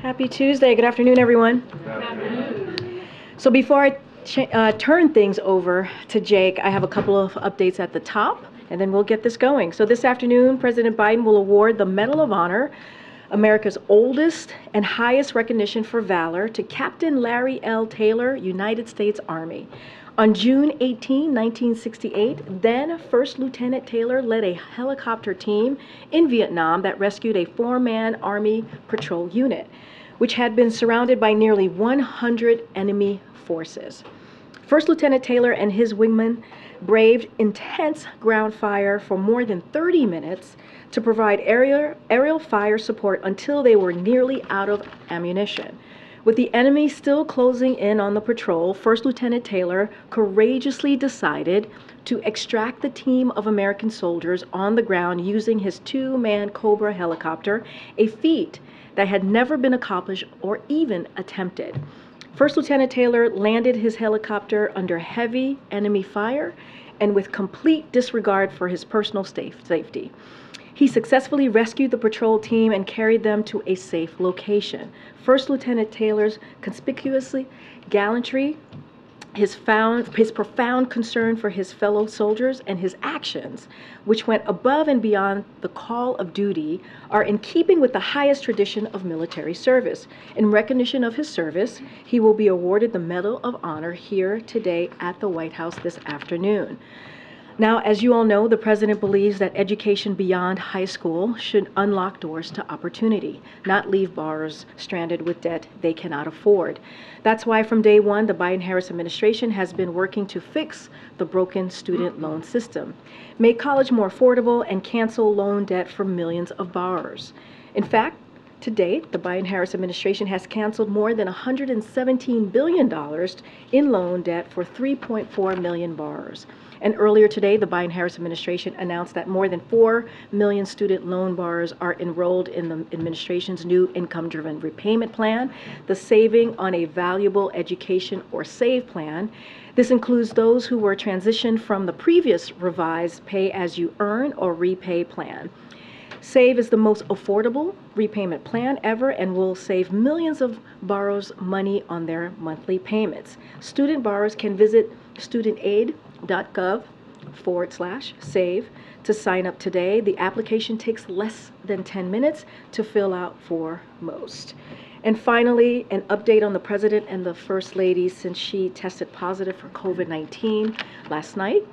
Happy Tuesday. Good afternoon, everyone. Good afternoon. So before I turn things over to Jake, I have a couple of updates at the top, and then we'll get this going. So this afternoon, President Biden will award the Medal of Honor, America's oldest and highest recognition for valor, to Captain Larry L. Taylor, United States Army. On June 18, 1968, then First Lieutenant Taylor led a helicopter team in Vietnam that rescued a four-man Army patrol unit, which had been surrounded by nearly 100 enemy forces. First Lieutenant Taylor and his wingmen braved intense ground fire for more than 30 minutes to provide aerial fire support until they were nearly out of ammunition. With the enemy still closing in on the patrol, First Lieutenant Taylor courageously decided to extract the team of American soldiers on the ground using his two-man Cobra helicopter, a feat that had never been accomplished or even attempted. First Lieutenant Taylor landed his helicopter under heavy enemy fire and with complete disregard for his personal safety. He successfully rescued the patrol team and carried them to a safe location. First Lieutenant Taylor's conspicuous gallantry, his profound concern for his fellow soldiers, and his actions, which went above and beyond the call of duty, are in keeping with the highest tradition of military service. In recognition of his service, he will be awarded the Medal of Honor here today at the White House this afternoon. Now, as you all know, the President believes that education beyond high school should unlock doors to opportunity, not leave borrowers stranded with debt they cannot afford. That's why from day one, the Biden-Harris administration has been working to fix the broken student loan system, make college more affordable, and cancel loan debt for millions of borrowers. In fact, to date, the Biden-Harris administration has canceled more than $117 billion in loan debt for 3.4 million borrowers. And earlier today, the Biden-Harris administration announced that more than 4 million student loan borrowers are enrolled in the administration's new income-driven repayment plan, the Saving on a Valuable Education or SAVE plan. This includes those who were transitioned from the previous revised pay-as-you-earn or repay plan. SAVE is the most affordable repayment plan ever and will save millions of borrowers money on their monthly payments. Student borrowers can visit studentaid.gov/save to sign up today. The application takes less than 10 minutes to fill out for most. And finally, an update on the President and the First Lady since she tested positive for COVID-19 last night.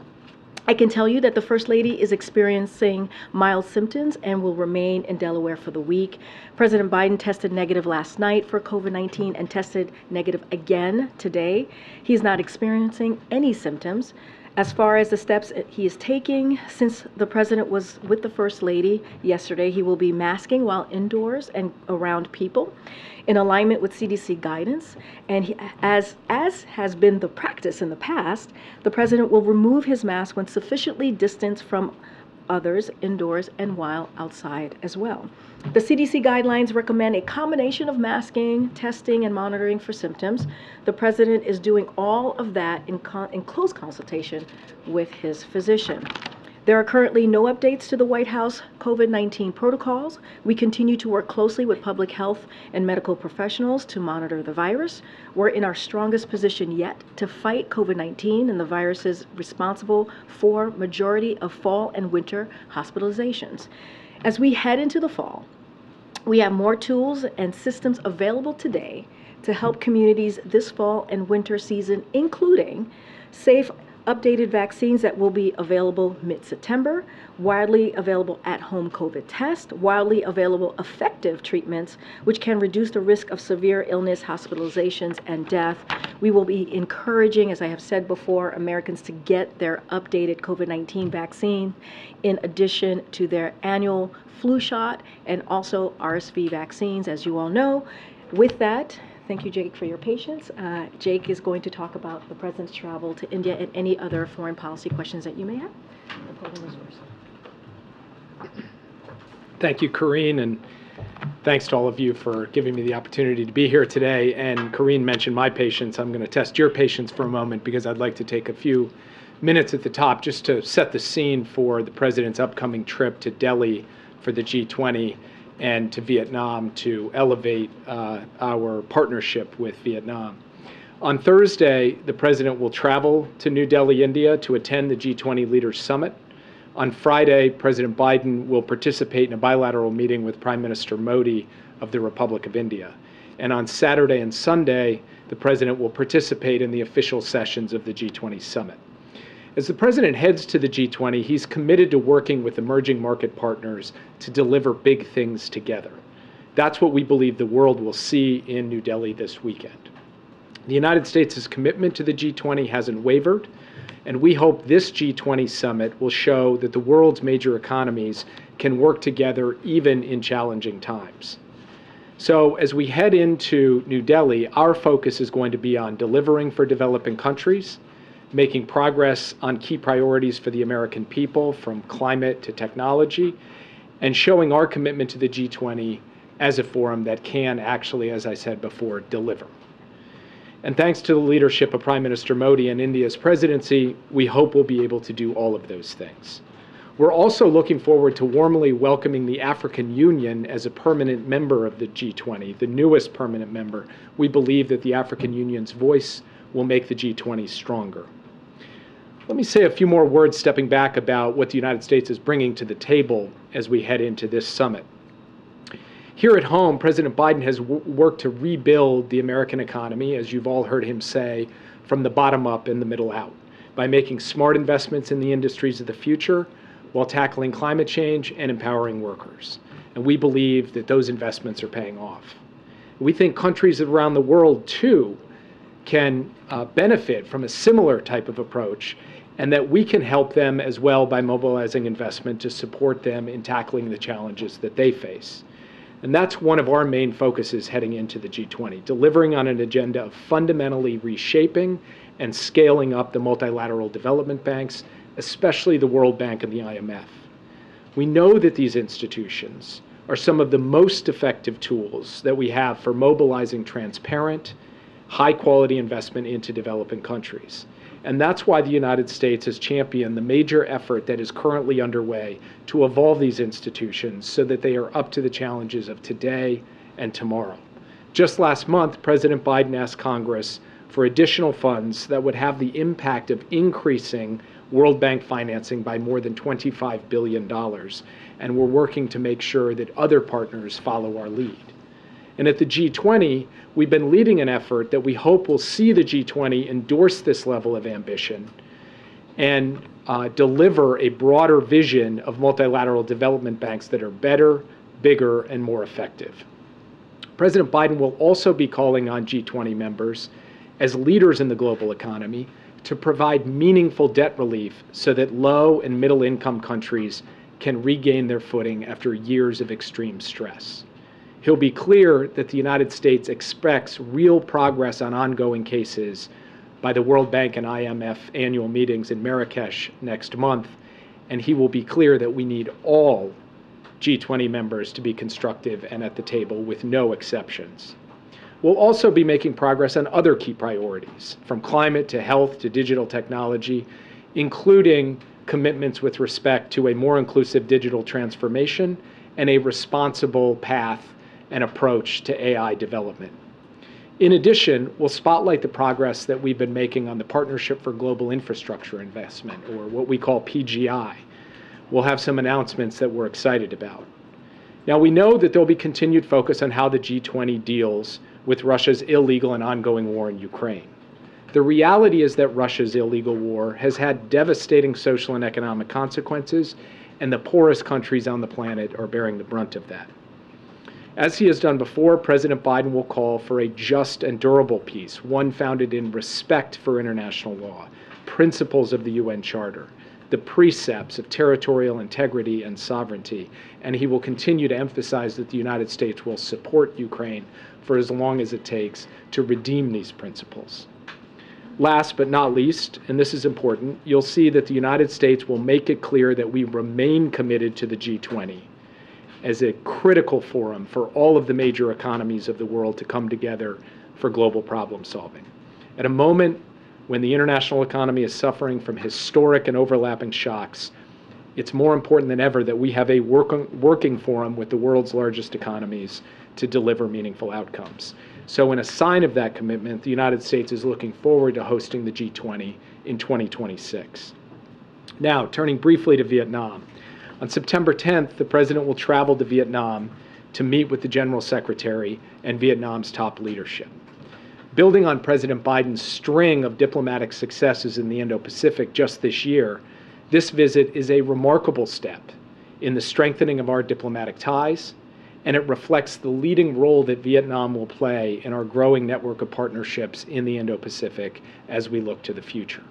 I can tell you that the First Lady is experiencing mild symptoms and will remain in Delaware for the week. President Biden tested negative last night for COVID-19 and tested negative again today. He's not experiencing any symptoms. As far as the steps he is taking, since the President was with the First Lady yesterday, he will be masking while indoors and around people in alignment with CDC guidance. And as has been the practice in the past, the President will remove his mask when sufficiently distanced from others indoors and while outside as well. The CDC guidelines recommend a combination of masking, testing, and monitoring for symptoms. The President is doing all of that in close consultation with his physician. There are currently no updates to the White House COVID-19 protocols. We continue to work closely with public health and medical professionals to monitor the virus. We're in our strongest position yet to fight COVID-19, and the virus is responsible for majority of fall and winter hospitalizations. As we head into the fall, we have more tools and systems available today to help communities this fall and winter season, including safe updated vaccines that will be available mid-September, widely available at-home COVID tests, widely available effective treatments which can reduce the risk of severe illness, hospitalizations, and death. We will be encouraging, as I have said before, Americans to get their updated COVID-19 vaccine in addition to their annual flu shot and also RSV vaccines, as you all know. With that, thank you, Jake, for your patience. Jake is going to talk about the President's travel to India and any other foreign policy questions that you may have. The podium is yours. Thank you, Karine, and thanks to all of you for giving me the opportunity to be here today. And Karine mentioned my patience. I'm going to test your patience for a moment because I'd like to take a few minutes at the top just to set the scene for the President's upcoming trip to Delhi for the G20. and to Vietnam to elevate our partnership with Vietnam. On Thursday, the President will travel to New Delhi, India to attend the G20 Leaders Summit. On Friday, President Biden will participate in a bilateral meeting with Prime Minister Modi of the Republic of India. And on Saturday and Sunday, the President will participate in the official sessions of the G20 Summit. As the President heads to the G20, he's committed to working with emerging market partners to deliver big things together. That's what we believe the world will see in New Delhi this weekend. The United States' commitment to the G20 hasn't wavered, and we hope this G20 summit will show that the world's major economies can work together even in challenging times. So as we head into New Delhi, our focus is going to be on delivering for developing countries, making progress on key priorities for the American people, from climate to technology, and showing our commitment to the G20 as a forum that can actually, as I said before, deliver. And thanks to the leadership of Prime Minister Modi and India's presidency, we hope we'll be able to do all of those things. We're also looking forward to warmly welcoming the African Union as a permanent member of the G20, the newest permanent member. We believe that the African Union's voice will make the G20 stronger. Let me say a few more words stepping back about what the United States is bringing to the table as we head into this summit. Here at home, President Biden has worked to rebuild the American economy, as you've all heard him say, from the bottom up and the middle out, by making smart investments in the industries of the future while tackling climate change and empowering workers. And we believe that those investments are paying off. We think countries around the world, too, can benefit from a similar type of approach, and that we can help them as well by mobilizing investment to support them in tackling the challenges that they face. And that's one of our main focuses heading into the G20, delivering on an agenda of fundamentally reshaping and scaling up the multilateral development banks, especially the World Bank and the IMF. We know that these institutions are some of the most effective tools that we have for mobilizing transparent, high-quality investment into developing countries. And that's why the United States has championed the major effort that is currently underway to evolve these institutions so that they are up to the challenges of today and tomorrow. Just last month, President Biden asked Congress for additional funds that would have the impact of increasing World Bank financing by more than $25 billion. And we're working to make sure that other partners follow our lead. And at the G20, we've been leading an effort that we hope will see the G20 endorse this level of ambition and deliver a broader vision of multilateral development banks that are better, bigger, and more effective. President Biden will also be calling on G20 members as leaders in the global economy to provide meaningful debt relief so that low and middle income countries can regain their footing after years of extreme stress. He'll be clear that the United States expects real progress on ongoing cases by the World Bank and IMF annual meetings in Marrakesh next month, and he will be clear that we need all G20 members to be constructive and at the table with no exceptions. We'll also be making progress on other key priorities, from climate to health to digital technology, including commitments with respect to a more inclusive digital transformation and a responsible path and approach to AI development. In addition, we'll spotlight the progress that we've been making on the Partnership for Global Infrastructure Investment, or what we call PGI. We'll have some announcements that we're excited about. Now, we know that there'll be continued focus on how the G20 deals with Russia's illegal and ongoing war in Ukraine. The reality is that Russia's illegal war has had devastating social and economic consequences, and the poorest countries on the planet are bearing the brunt of that. As he has done before, President Biden will call for a just and durable peace, one founded in respect for international law, principles of the UN Charter, the precepts of territorial integrity and sovereignty, and he will continue to emphasize that the United States will support Ukraine for as long as it takes to redeem these principles. Last but not least, and this is important, you'll see that the United States will make it clear that we remain committed to the G20 as a critical forum for all of the major economies of the world to come together for global problem solving. At a moment when the international economy is suffering from historic and overlapping shocks, it's more important than ever that we have a working forum with the world's largest economies to deliver meaningful outcomes. So in a sign of that commitment, the United States is looking forward to hosting the G20 in 2026. Now, turning briefly to Vietnam. On September 10th, the President will travel to Vietnam to meet with the General Secretary and Vietnam's top leadership. Building on President Biden's string of diplomatic successes in the Indo-Pacific just this year, this visit is a remarkable step in the strengthening of our diplomatic ties, and it reflects the leading role that Vietnam will play in our growing network of partnerships in the Indo-Pacific as we look to the future.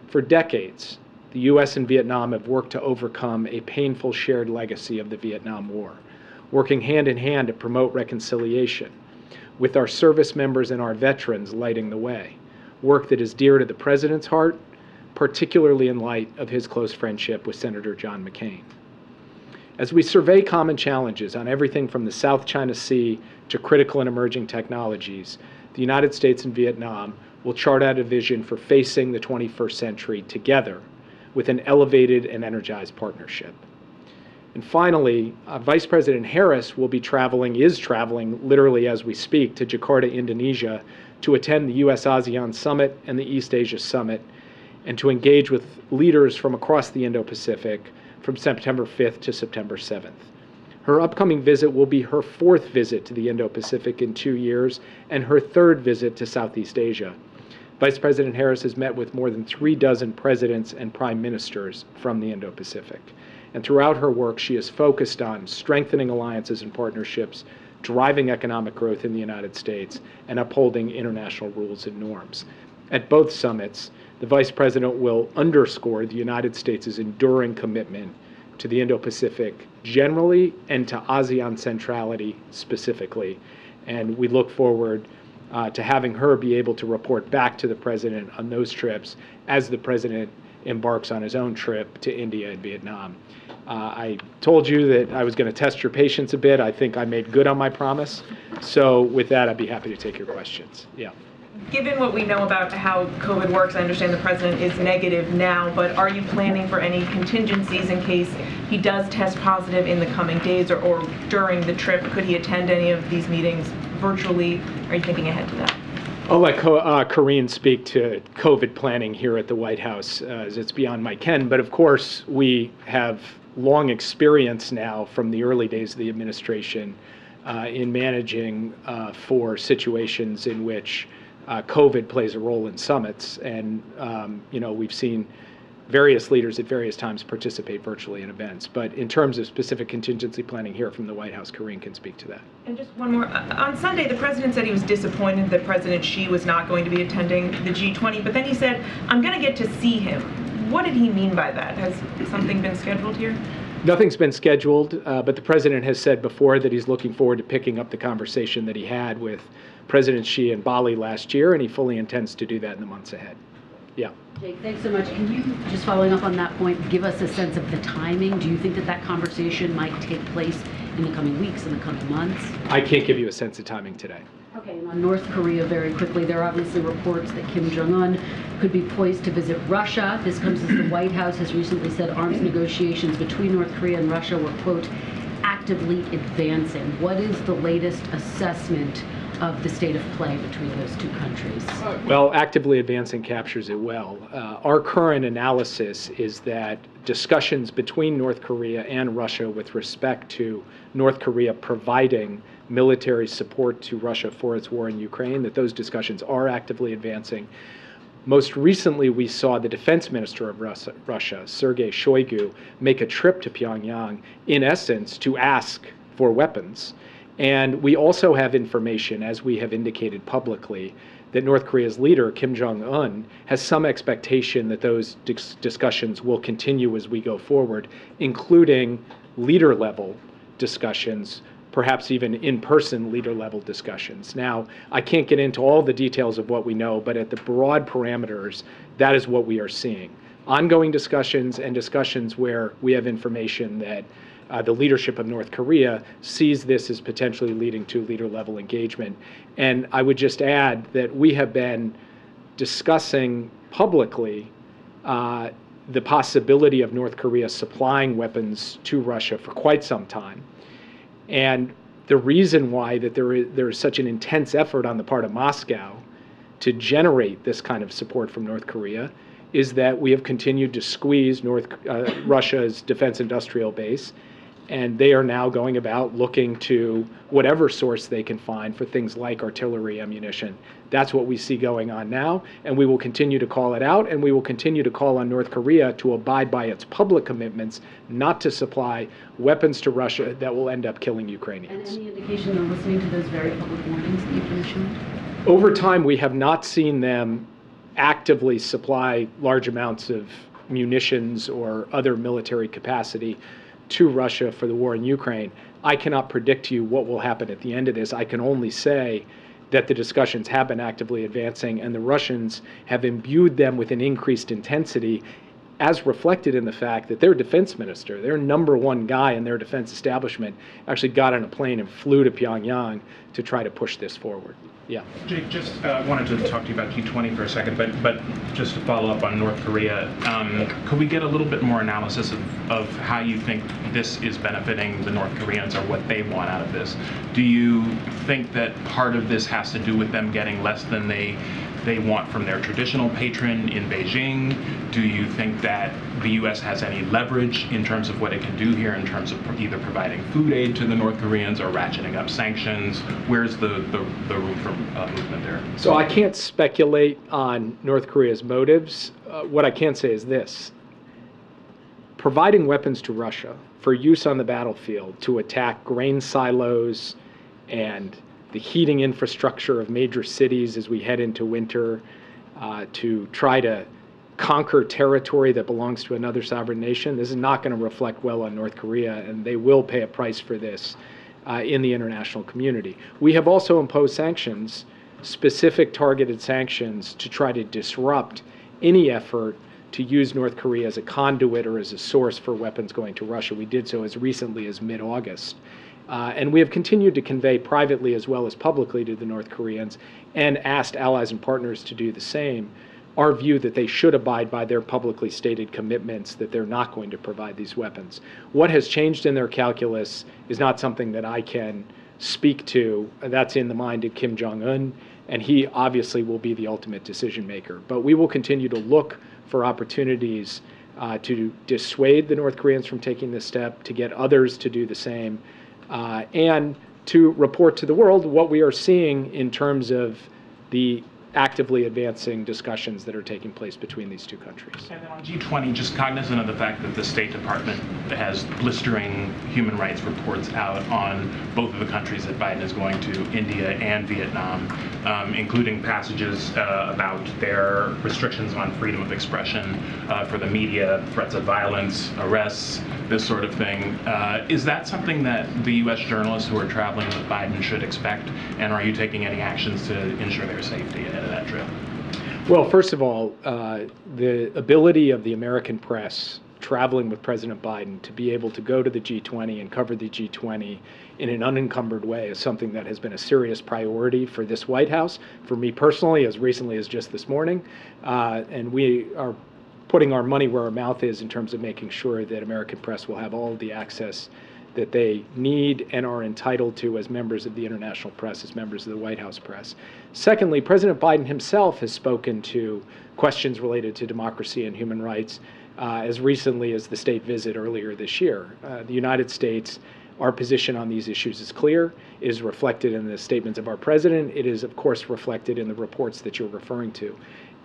For decades, the U.S. and Vietnam have worked to overcome a painful shared legacy of the Vietnam War, working hand in hand to promote reconciliation, with our service members and our veterans lighting the way, work that is dear to the President's heart, particularly in light of his close friendship with Senator John McCain. As we survey common challenges on everything from the South China Sea to critical and emerging technologies, the United States and Vietnam will chart out a vision for facing the 21st century together with an elevated and energized partnership. And finally, Vice President Harris is traveling literally as we speak to Jakarta, Indonesia, to attend the U.S.-ASEAN Summit and the East Asia Summit, and to engage with leaders from across the Indo-Pacific from September 5th to September 7th. Her upcoming visit will be her 4th visit to the Indo-Pacific in 2 years and her 3rd visit to Southeast Asia. Vice President Harris has met with more than 36 presidents and prime ministers from the Indo-Pacific. And throughout her work, she is focused on strengthening alliances and partnerships, driving economic growth in the United States, and upholding international rules and norms. At both summits, the Vice President will underscore the United States' enduring commitment to the Indo-Pacific generally and to ASEAN centrality specifically. And we look forward to having her be able to report back to the President on those trips as the President embarks on his own trip to India and Vietnam. I told you that I was going to test your patience a bit. I think I made good on my promise. So with that, I'd be happy to take your questions. Yeah. Given what we know about how COVID works, I understand the President is negative now, but are you planning for any contingencies in case he does test positive in the coming days or during the trip? Could he attend any of these meetings virtually? Are you thinking ahead to that? I'll let Karine speak to COVID planning here at the White House, as it's beyond my ken. But of course, we have long experience now from the early days of the administration in managing for situations in which COVID plays a role in summits. And, we've seen various leaders at various times participate virtually in events. But in terms of specific contingency planning here from the White House, Karine can speak to that. And just one more. On Sunday, the President said he was disappointed that President Xi was not going to be attending the G20, but then he said, I'm going to get to see him. What did he mean by that? Has something been scheduled here? Nothing's been scheduled, but the President has said before that he's looking forward to picking up the conversation that he had with President Xi in Bali last year, and he fully intends to do that in the months ahead. Yeah. Jake, thanks so much. Can you, just following up on that point, give us a sense of the timing? Do you think that that conversation might take place in the coming weeks, in the coming months? I can't give you a sense of timing today. Okay, and on North Korea, very quickly, there are obviously reports that Kim Jong-un could be poised to visit Russia. This comes as the White House has recently said arms negotiations between North Korea and Russia were, quote, actively advancing. What is the latest assessment of the state of play between those two countries? Well, actively advancing captures it well. Our current analysis is that discussions between North Korea and Russia with respect to North Korea providing military support to Russia for its war in Ukraine, that those discussions are actively advancing. Most recently, we saw the defense minister of Russia, Sergei Shoigu, make a trip to Pyongyang, in essence, to ask for weapons. And we also have information, as we have indicated publicly, that North Korea's leader, Kim Jong-un, has some expectation that those discussions will continue as we go forward, including leader-level discussions, perhaps even in-person leader-level discussions. Now, I can't get into all the details of what we know, but at the broad parameters, that is what we are seeing. Ongoing discussions and discussions where we have information that the leadership of North Korea sees this as potentially leading to leader-level engagement. And I would just add that we have been discussing publicly the possibility of North Korea supplying weapons to Russia for quite some time. And the reason why that there is such an intense effort on the part of Moscow to generate this kind of support from North Korea is that we have continued to squeeze Russia's defense industrial base, and they are now going about looking to whatever source they can find for things like artillery ammunition. That's what we see going on now, and we will continue to call it out, and we will continue to call on North Korea to abide by its public commitments not to supply weapons to Russia that will end up killing Ukrainians. And any indication they're listening to those very public warnings that you've been issuing? Over time, we have not seen them actively supply large amounts of munitions or other military capacity to Russia for the war in Ukraine. I cannot predict to you what will happen at the end of this. I can only say that the discussions have been actively advancing, and the Russians have imbued them with an increased intensity, as reflected in the fact that their defense minister, their number one guy in their defense establishment, actually got on a plane and flew to Pyongyang to try to push this forward. Yeah. Jake, just wanted to talk to you about G20 for a second, but just to follow up on North Korea, could we get a little bit more analysis of how you think this is benefiting the North Koreans or what they want out of this? Do you think that part of this has to do with them getting less than they want from their traditional patron in Beijing? Do you think that the U.S. has any leverage in terms of what it can do here in terms of either providing food aid to the North Koreans or ratcheting up sanctions? Where's the room for movement there? So I can't speculate on North Korea's motives. What I can say is this. Providing weapons to Russia for use on the battlefield to attack grain silos and the heating infrastructure of major cities as we head into winter, to try to conquer territory that belongs to another sovereign nation, this is not going to reflect well on North Korea, and they will pay a price for this in the international community. We have also imposed sanctions, specific targeted sanctions, to try to disrupt any effort to use North Korea as a conduit or as a source for weapons going to Russia. We did so as recently as mid-August. And we have continued to convey privately as well as publicly to the North Koreans and asked allies and partners to do the same, our view that they should abide by their publicly stated commitments that they're not going to provide these weapons. What has changed in their calculus is not something that I can speak to. That's in the mind of Kim Jong-un, and he obviously will be the ultimate decision maker. But we will continue to look for opportunities to dissuade the North Koreans from taking this step, to get others to do the same, and to report to the world what we are seeing in terms of the actively advancing discussions that are taking place between these two countries. And then on G20, just cognizant of the fact that the State Department has blistering human rights reports out on both of the countries that Biden is going to, India and Vietnam, including passages about their restrictions on freedom of expression for the media, threats of violence, arrests, this sort of thing. Is that something that the U.S. journalists who are traveling with Biden should expect? And are you taking any actions to ensure their safety ahead of that trip? Well, first of all, the ability of the American press traveling with President Biden to be able to go to the G20 and cover the G20 in an unencumbered way is something that has been a serious priority for this White House, for me personally, as recently as just this morning. And we are putting our money where our mouth is in terms of making sure that American press will have all of the access that they need and are entitled to as members of the international press, as members of the White House press. Secondly, President Biden himself has spoken to questions related to democracy and human rights as recently as the state visit earlier this year. The United States, our position on these issues is clear. It is reflected in the statements of our president. It is, of course, reflected in the reports that you're referring to.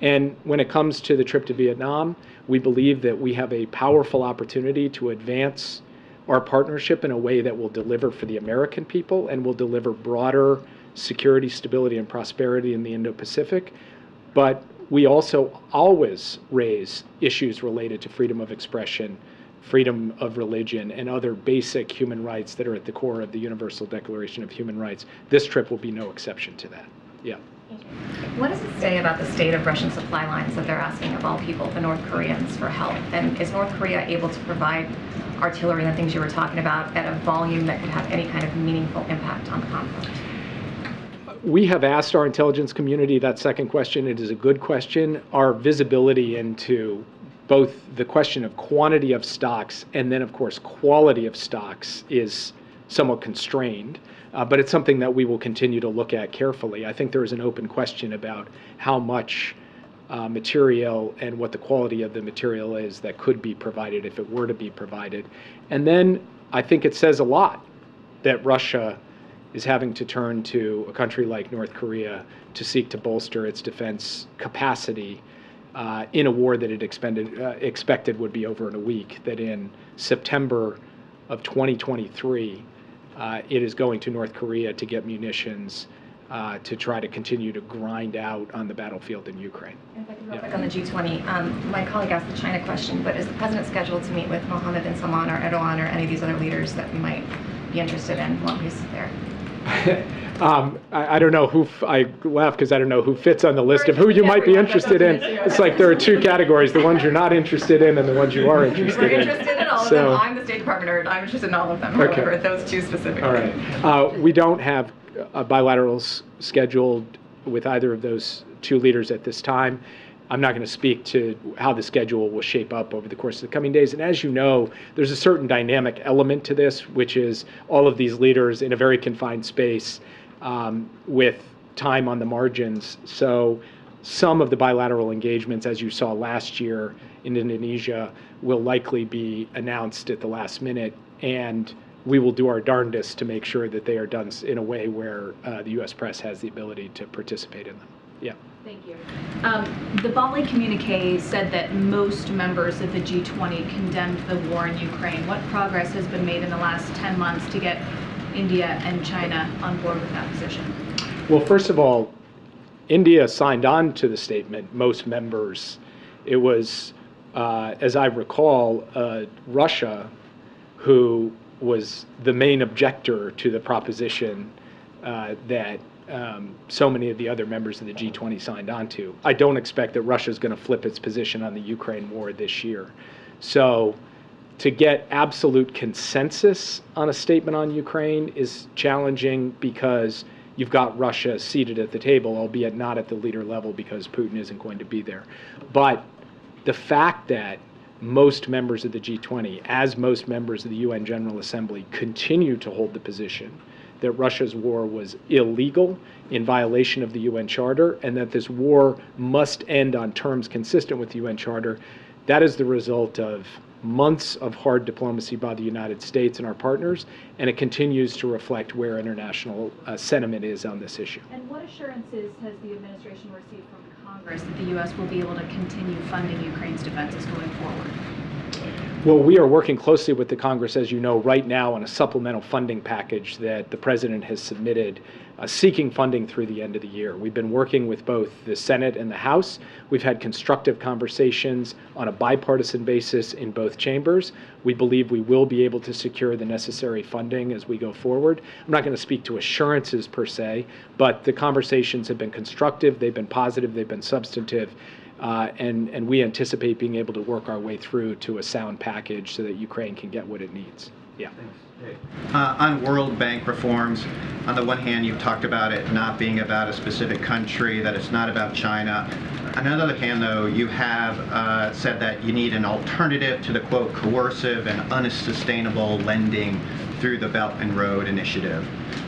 And when it comes to the trip to Vietnam, we believe that we have a powerful opportunity to advance our partnership in a way that will deliver for the American people and will deliver broader security, stability, and prosperity in the Indo-Pacific. But we also always raise issues related to freedom of expression, freedom of religion, and other basic human rights that are at the core of the Universal Declaration of Human Rights. This trip will be no exception to that. Yeah. What does it say about the state of Russian supply lines that they're asking of all people, the North Koreans, for help? And is North Korea able to provide artillery and the things you were talking about at a volume that could have any kind of meaningful impact on the conflict? We have asked our intelligence community that second question. It is a good question. Our visibility into both the question of quantity of stocks and then, of course, quality of stocks is somewhat constrained. But it's something that we will continue to look at carefully. I think there is an open question about how much material and what the quality of the material is that could be provided if it were to be provided. And then I think it says a lot that Russia is having to turn to a country like North Korea to seek to bolster its defense capacity in a war that it expected would be over in a week, that in September of 2023, it is going to North Korea to get munitions to try to continue to grind out on the battlefield in Ukraine. If I could real quick on the G20, my colleague asked the China question, but is the president scheduled to meet with Mohammed bin Salman or Erdogan or any of these other leaders that we might be interested in while he's there? I don't know who, I laugh because I don't know who fits on the list of who you might be interested in. It's like there are two categories, the ones you're not interested in and the ones you are interested in. We're interested in all of them. I'm the State Department nerd. I'm interested in all of them, however, those two specifically. All right. We don't have bilaterals scheduled with either of those two leaders at this time. I'm not going to speak to how the schedule will shape up over the course of the coming days. And as you know, there's a certain dynamic element to this, which is all of these leaders in a very confined space with time on the margins. So some of the bilateral engagements, as you saw last year in Indonesia, will likely be announced at the last minute. And we will do our darndest to make sure that they are done in a way where the U.S. press has the ability to participate in them. Yeah. Thank you. The Bali communique said that most members of the G20 condemned the war in Ukraine. What progress has been made in the last 10 months to get India and China on board with that position? Well, first of all, India signed on to the statement, most members. It was, as I recall, Russia who was the main objector to the proposition that so many of the other members of the G20 signed on to. I don't expect that Russia is going to flip its position on the Ukraine war this year. So to get absolute consensus on a statement on Ukraine is challenging because you've got Russia seated at the table, albeit not at the leader level because Putin isn't going to be there. But the fact that most members of the G20, as most members of the UN General Assembly, continue to hold the position that Russia's war was illegal in violation of the UN Charter and that this war must end on terms consistent with the UN Charter, that is the result of months of hard diplomacy by the United States and our partners, and it continues to reflect where international sentiment is on this issue. And what assurances has the administration received from Congress that the U.S. will be able to continue funding Ukraine's defenses going forward? Well, we are working closely with the Congress, as you know, right now on a supplemental funding package that the President has submitted, seeking funding through the end of the year. We've been working with both the Senate and the House. We've had constructive conversations on a bipartisan basis in both chambers. We believe we will be able to secure the necessary funding as we go forward. I'm not going to speak to assurances per se, but the conversations have been constructive, they've been positive, they've been substantive. And we anticipate being able to work our way through to a sound package so that Ukraine can get what it needs. Yeah. On World Bank reforms, on the one hand, you've talked about it not being about a specific country, that it's not about China. On the other hand, though, you have said that you need an alternative to the, quote, coercive and unsustainable lending through the Belt and Road Initiative.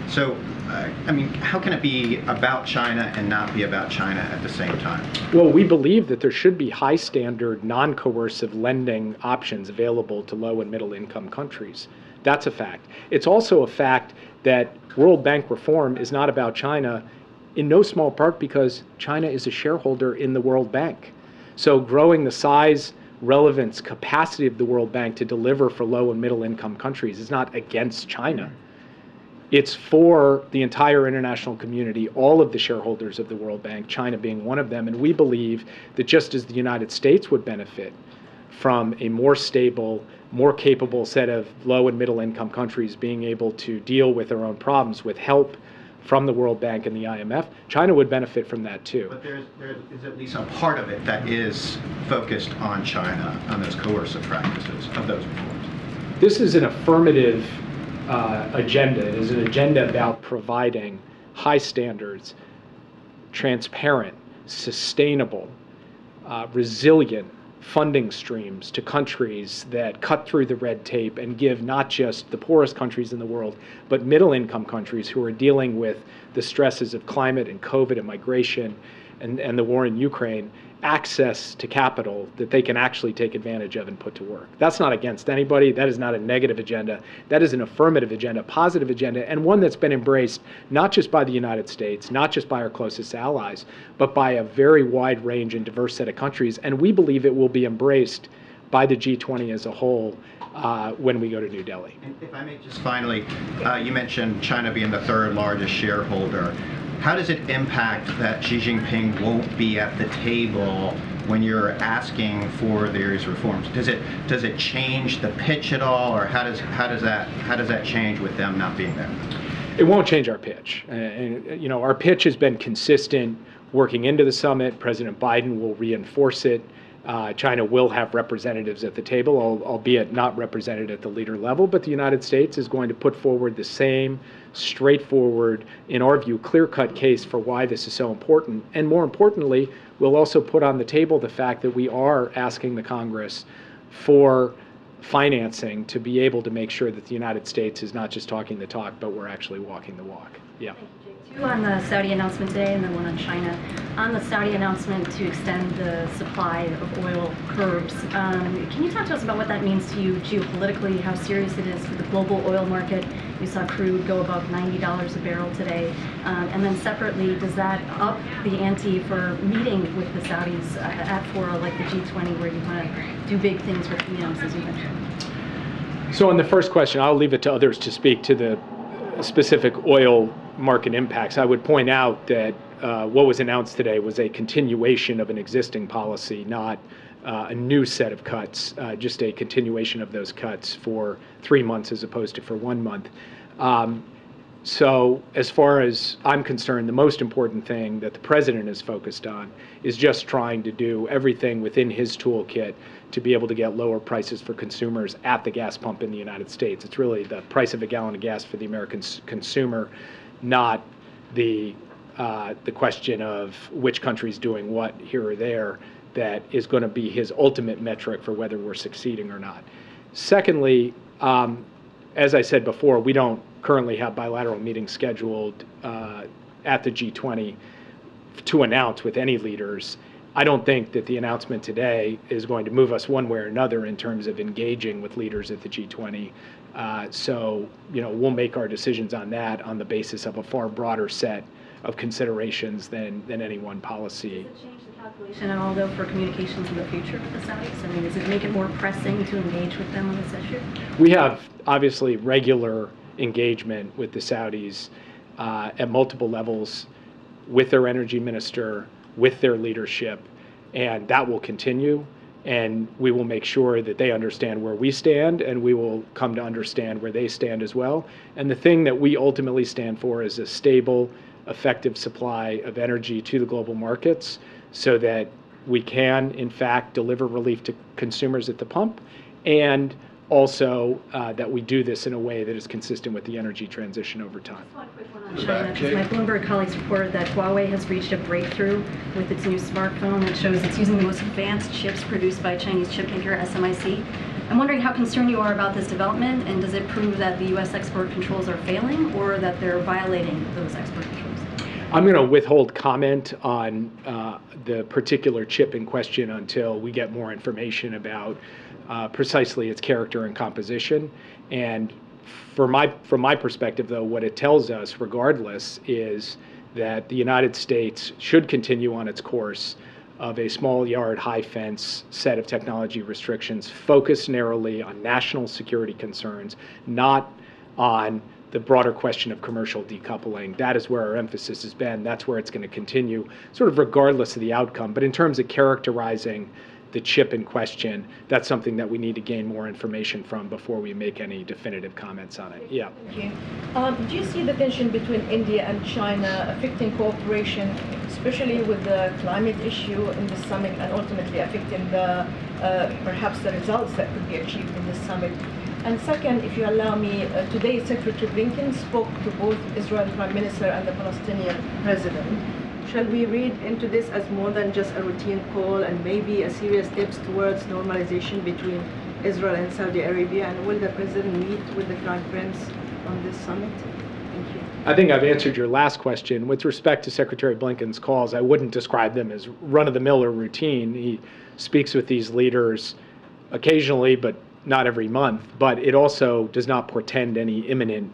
So, I mean, how can it be about China and not be about China at the same time? Well, we believe that there should be high standard, non-coercive lending options available to low and middle income countries. That's a fact. It's also a fact that World Bank reform is not about China, in no small part because China is a shareholder in the World Bank. So growing the size, relevance, capacity of the World Bank to deliver for low and middle income countries is not against China. It's for the entire international community, all of the shareholders of the World Bank, China being one of them. And we believe that just as the United States would benefit from a more stable, more capable set of low and middle income countries being able to deal with their own problems with help from the World Bank and the IMF, China would benefit from that too. But there is at least a part of it that is focused on China, on those coercive practices of those reforms. This is an affirmative agenda. It is an agenda about providing high standards, transparent, sustainable, resilient funding streams to countries that cut through the red tape and give not just the poorest countries in the world, but middle-income countries who are dealing with the stresses of climate and COVID and migration and the war in Ukraine, access to capital that they can actually take advantage of and put to work. That's not against anybody. That is not a negative agenda. That is an affirmative agenda, positive agenda, and one that's been embraced not just by the United States, not just by our closest allies, but by a very wide range and diverse set of countries. And we believe it will be embraced by the G20 as a whole when we go to New Delhi. If I may just finally, you mentioned China being the third largest shareholder. How does it impact that Xi Jinping won't be at the table when you're asking for these reforms? Does it change the pitch at all, or how does that change with them not being there? It won't change our pitch. And our pitch has been consistent working into the summit. President Biden will reinforce it. China will have representatives at the table, albeit not represented at the leader level, but the United States is going to put forward the same straightforward, in our view, clear-cut case for why this is so important. And more importantly, we'll also put on the table the fact that we are asking the Congress for financing to be able to make sure that the United States is not just talking the talk, but we're actually walking the walk. Yeah. Two on the Saudi announcement today and then one on China. On the Saudi announcement to extend the supply of oil curbs, can you talk to us about what that means to you geopolitically, how serious it is for the global oil market? We saw crude go above $90 a barrel today. And then separately, does that up the ante for meeting with the Saudis at fora like the G20 where you want to do big things with MEMS, as you mentioned? So on the first question, I'll leave it to others to speak to the specific oil market impacts. I would point out that what was announced today was a continuation of an existing policy, not a new set of cuts, just a continuation of those cuts for 3 months as opposed to for 1 month. So as far as I'm concerned, the most important thing that the president is focused on is just trying to do everything within his toolkit to be able to get lower prices for consumers at the gas pump in the United States. It's really the price of a gallon of gas for the American consumer, not the question of which country's doing what here or there, that is going to be his ultimate metric for whether we're succeeding or not. Secondly, as I said before, we don't currently have bilateral meetings scheduled at the G20 to announce with any leaders. I don't think that the announcement today is going to move us one way or another in terms of engaging with leaders at the G20. So, we'll make our decisions on that on the basis of a far broader set of considerations than any one policy. Does it change the calculation at all, though, for communications in the future with the Saudis? I mean, does it make it more pressing to engage with them on this issue? We have, obviously, regular engagement with the Saudis at multiple levels, with their energy minister, with their leadership, and that will continue. And we will make sure that they understand where we stand, and we will come to understand where they stand as well. And the thing that we ultimately stand for is a stable, effective supply of energy to the global markets so that we can, in fact, deliver relief to consumers at the pump, and also that we do this in a way that is consistent with the energy transition over time. Just one quick one on China, because my Bloomberg colleagues reported that Huawei has reached a breakthrough with its new smartphone that shows it's using the most advanced chips produced by Chinese chip maker SMIC. I'm wondering how concerned you are about this development, and does it prove that the U.S. export controls are failing or that they're violating those export controls? I'm going to withhold comment on the particular chip in question until we get more information about precisely its character and composition. And from my perspective, though, what it tells us, regardless, is that the United States should continue on its course of a small yard, high fence set of technology restrictions focused narrowly on national security concerns, not on the broader question of commercial decoupling. That is where our emphasis has been. That's where it's going to continue, sort of regardless of the outcome. But in terms of characterizing the chip in question, that's something that we need to gain more information from before we make any definitive comments on it. Yeah. Thank you. Do you see the tension between India and China affecting cooperation, especially with the climate issue in the summit, and ultimately affecting the perhaps the results that could be achieved in the summit? And second, if you allow me, today Secretary Blinken spoke to both Israel Prime Minister and the Palestinian President, Shall we read into this as more than just a routine call and maybe a serious steps towards normalization between Israel and Saudi Arabia? And will the president meet with the Crown Prince on this summit? Thank you. I think I've answered your last question. With respect to Secretary Blinken's calls, I wouldn't describe them as run-of-the-mill or routine. He speaks with these leaders occasionally, but not every month. But it also does not portend any imminent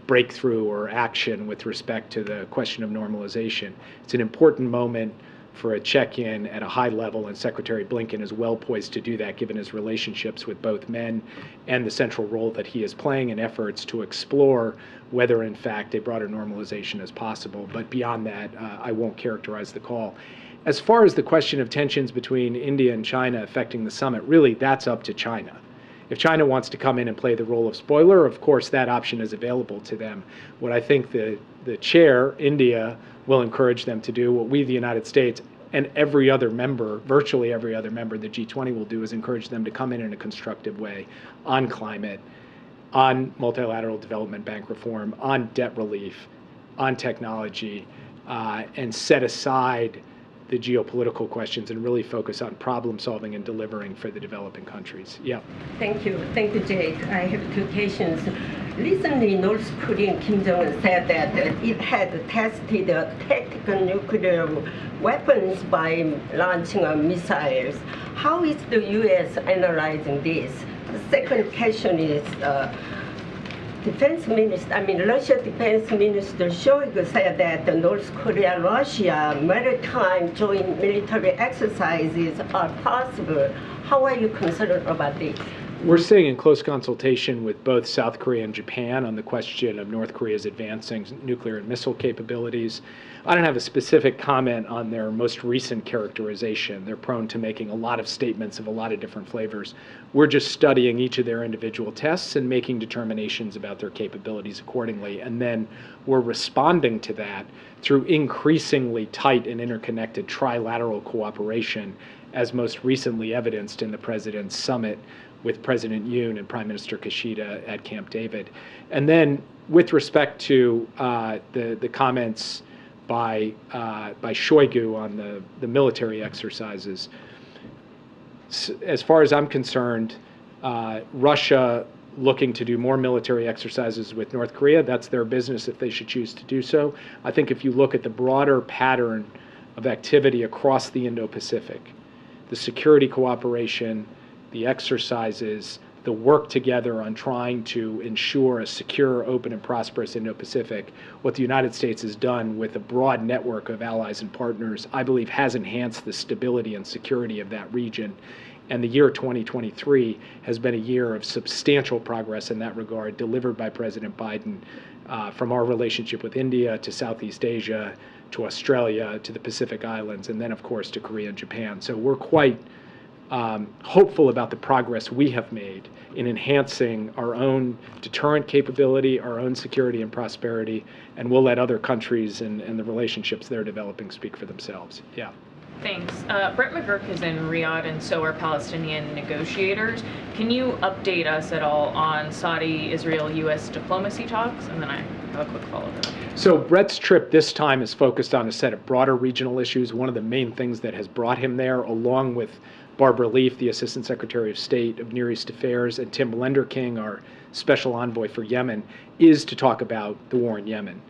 breakthrough or action with respect to the question of normalization. It's an important moment for a check-in at a high level, and Secretary Blinken is well poised to do that given his relationships with both men and the central role that he is playing in efforts to explore whether in fact a broader normalization is possible. But beyond that, I won't characterize the call. As far as the question of tensions between India and China affecting the summit, really that's up to China. If China wants to come in and play the role of spoiler, of course that option is available to them. What I think the chair, India, will encourage them to do, what we, the United States, and every other member, virtually every other member of the G20 will do, is encourage them to come in a constructive way on climate, on multilateral development bank reform, on debt relief, on technology, and set aside the geopolitical questions and really focus on problem solving and delivering for the developing countries. Yeah. Thank you, Jake. I have two questions. Recently, North Korean Kim Jong-un said that it had tested tactical nuclear weapons by launching missiles. How is the U.S. analyzing this? The second question is, Russia Defense Minister Shoigu said that the North Korea-Russia maritime joint military exercises are possible. How are you concerned about this? We're staying in close consultation with both South Korea and Japan on the question of North Korea's advancing nuclear and missile capabilities. I don't have a specific comment on their most recent characterization. They're prone to making a lot of statements of a lot of different flavors. We're just studying each of their individual tests and making determinations about their capabilities accordingly. And then we're responding to that through increasingly tight and interconnected trilateral cooperation, as most recently evidenced in the President's summit with President Yoon and Prime Minister Kishida at Camp David. And then with respect to the comments by Shoigu on the military exercises, as far as I'm concerned, Russia looking to do more military exercises with North Korea, that's their business if they should choose to do so. I think if you look at the broader pattern of activity across the Indo-Pacific, the security cooperation, the exercises, the work together on trying to ensure a secure, open, and prosperous Indo-Pacific, what the United States has done with a broad network of allies and partners, I believe has enhanced the stability and security of that region. And the year 2023 has been a year of substantial progress in that regard, delivered by President Biden, from our relationship with India to Southeast Asia, to Australia, to the Pacific Islands, and then, of course, to Korea and Japan. So we're quite hopeful about the progress we have made in enhancing our own deterrent capability, our own security and prosperity, and we'll let other countries and the relationships they're developing speak for themselves. Yeah. Thanks. Brett McGurk is in Riyadh, and so are Palestinian negotiators. Can you update us at all on Saudi-Israel-U.S. diplomacy talks? And then I have a quick follow-up. So Brett's trip this time is focused on a set of broader regional issues. One of the main things that has brought him there, along with Barbara Leaf, the Assistant Secretary of State of Near East Affairs, and Tim Lenderking, our Special Envoy for Yemen, is to talk about the war in Yemen.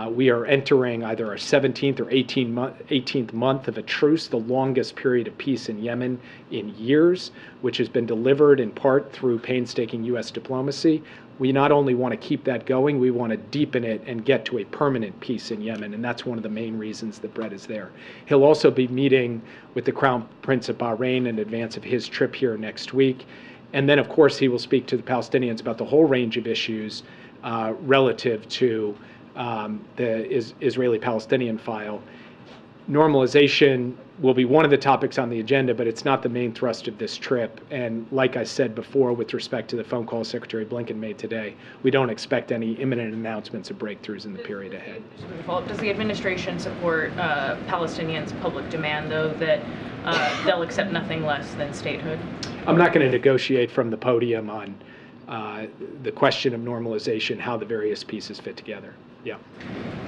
We are entering either our 17th or 18th month of a truce, the longest period of peace in Yemen in years, which has been delivered in part through painstaking U.S. diplomacy. We not only want to keep that going, we want to deepen it and get to a permanent peace in Yemen, and that's one of the main reasons that Brett is there. He'll also be meeting with the Crown Prince of Bahrain in advance of his trip here next week. And then, of course, he will speak to the Palestinians about the whole range of issues relative to the Israeli-Palestinian file. Normalization will be one of the topics on the agenda, but it's not the main thrust of this trip. And like I said before, with respect to the phone call Secretary Blinken made today, we don't expect any imminent announcements of breakthroughs in the period ahead. Does the administration support Palestinians' public demand, though, that they'll accept nothing less than statehood? I'm not going to negotiate from the podium on the question of normalization, how the various pieces fit together. Yeah.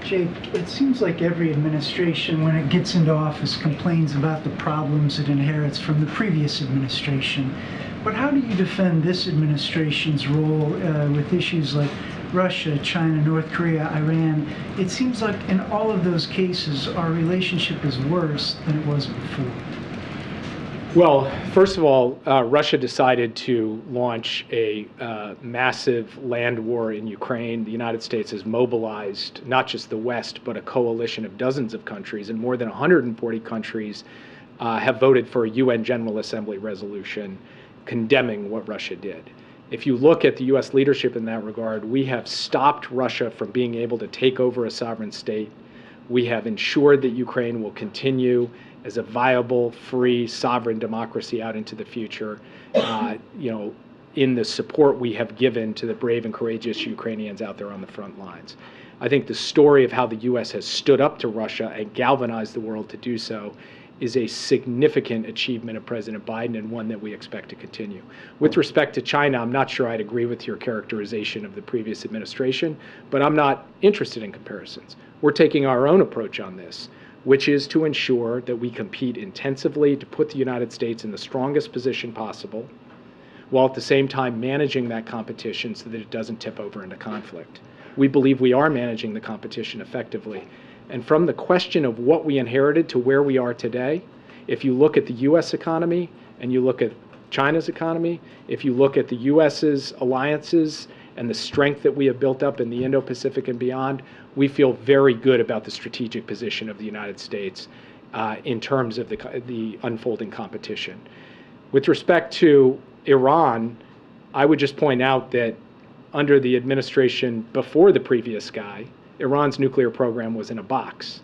Jake, it seems like every administration, when it gets into office, complains about the problems it inherits from the previous administration. But how do you defend this administration's role with issues like Russia, China, North Korea, Iran? It seems like in all of those cases, our relationship is worse than it was before. Well, first of all, Russia decided to launch a massive land war in Ukraine. The United States has mobilized not just the West, but a coalition of dozens of countries, and more than 140 countries have voted for a UN General Assembly resolution condemning what Russia did. If you look at the U.S. leadership in that regard, we have stopped Russia from being able to take over a sovereign state. We have ensured that Ukraine will continue as a viable, free, sovereign democracy out into the future, in the support we have given to the brave and courageous Ukrainians out there on the front lines. I think the story of how the U.S. has stood up to Russia and galvanized the world to do so is a significant achievement of President Biden, and one that we expect to continue. With respect to China, I'm not sure I'd agree with your characterization of the previous administration, but I'm not interested in comparisons. We're taking our own approach on this, which is to ensure that we compete intensively to put the United States in the strongest position possible, while at the same time managing that competition so that it doesn't tip over into conflict. We believe we are managing the competition effectively. And from the question of what we inherited to where we are today, if you look at the U.S. economy and you look at China's economy, if you look at the U.S.'s alliances and the strength that we have built up in the Indo-Pacific and beyond, we feel very good about the strategic position of the United States in terms of the unfolding competition. With respect to Iran, I would just point out that under the administration before the previous guy, Iran's nuclear program was in a box.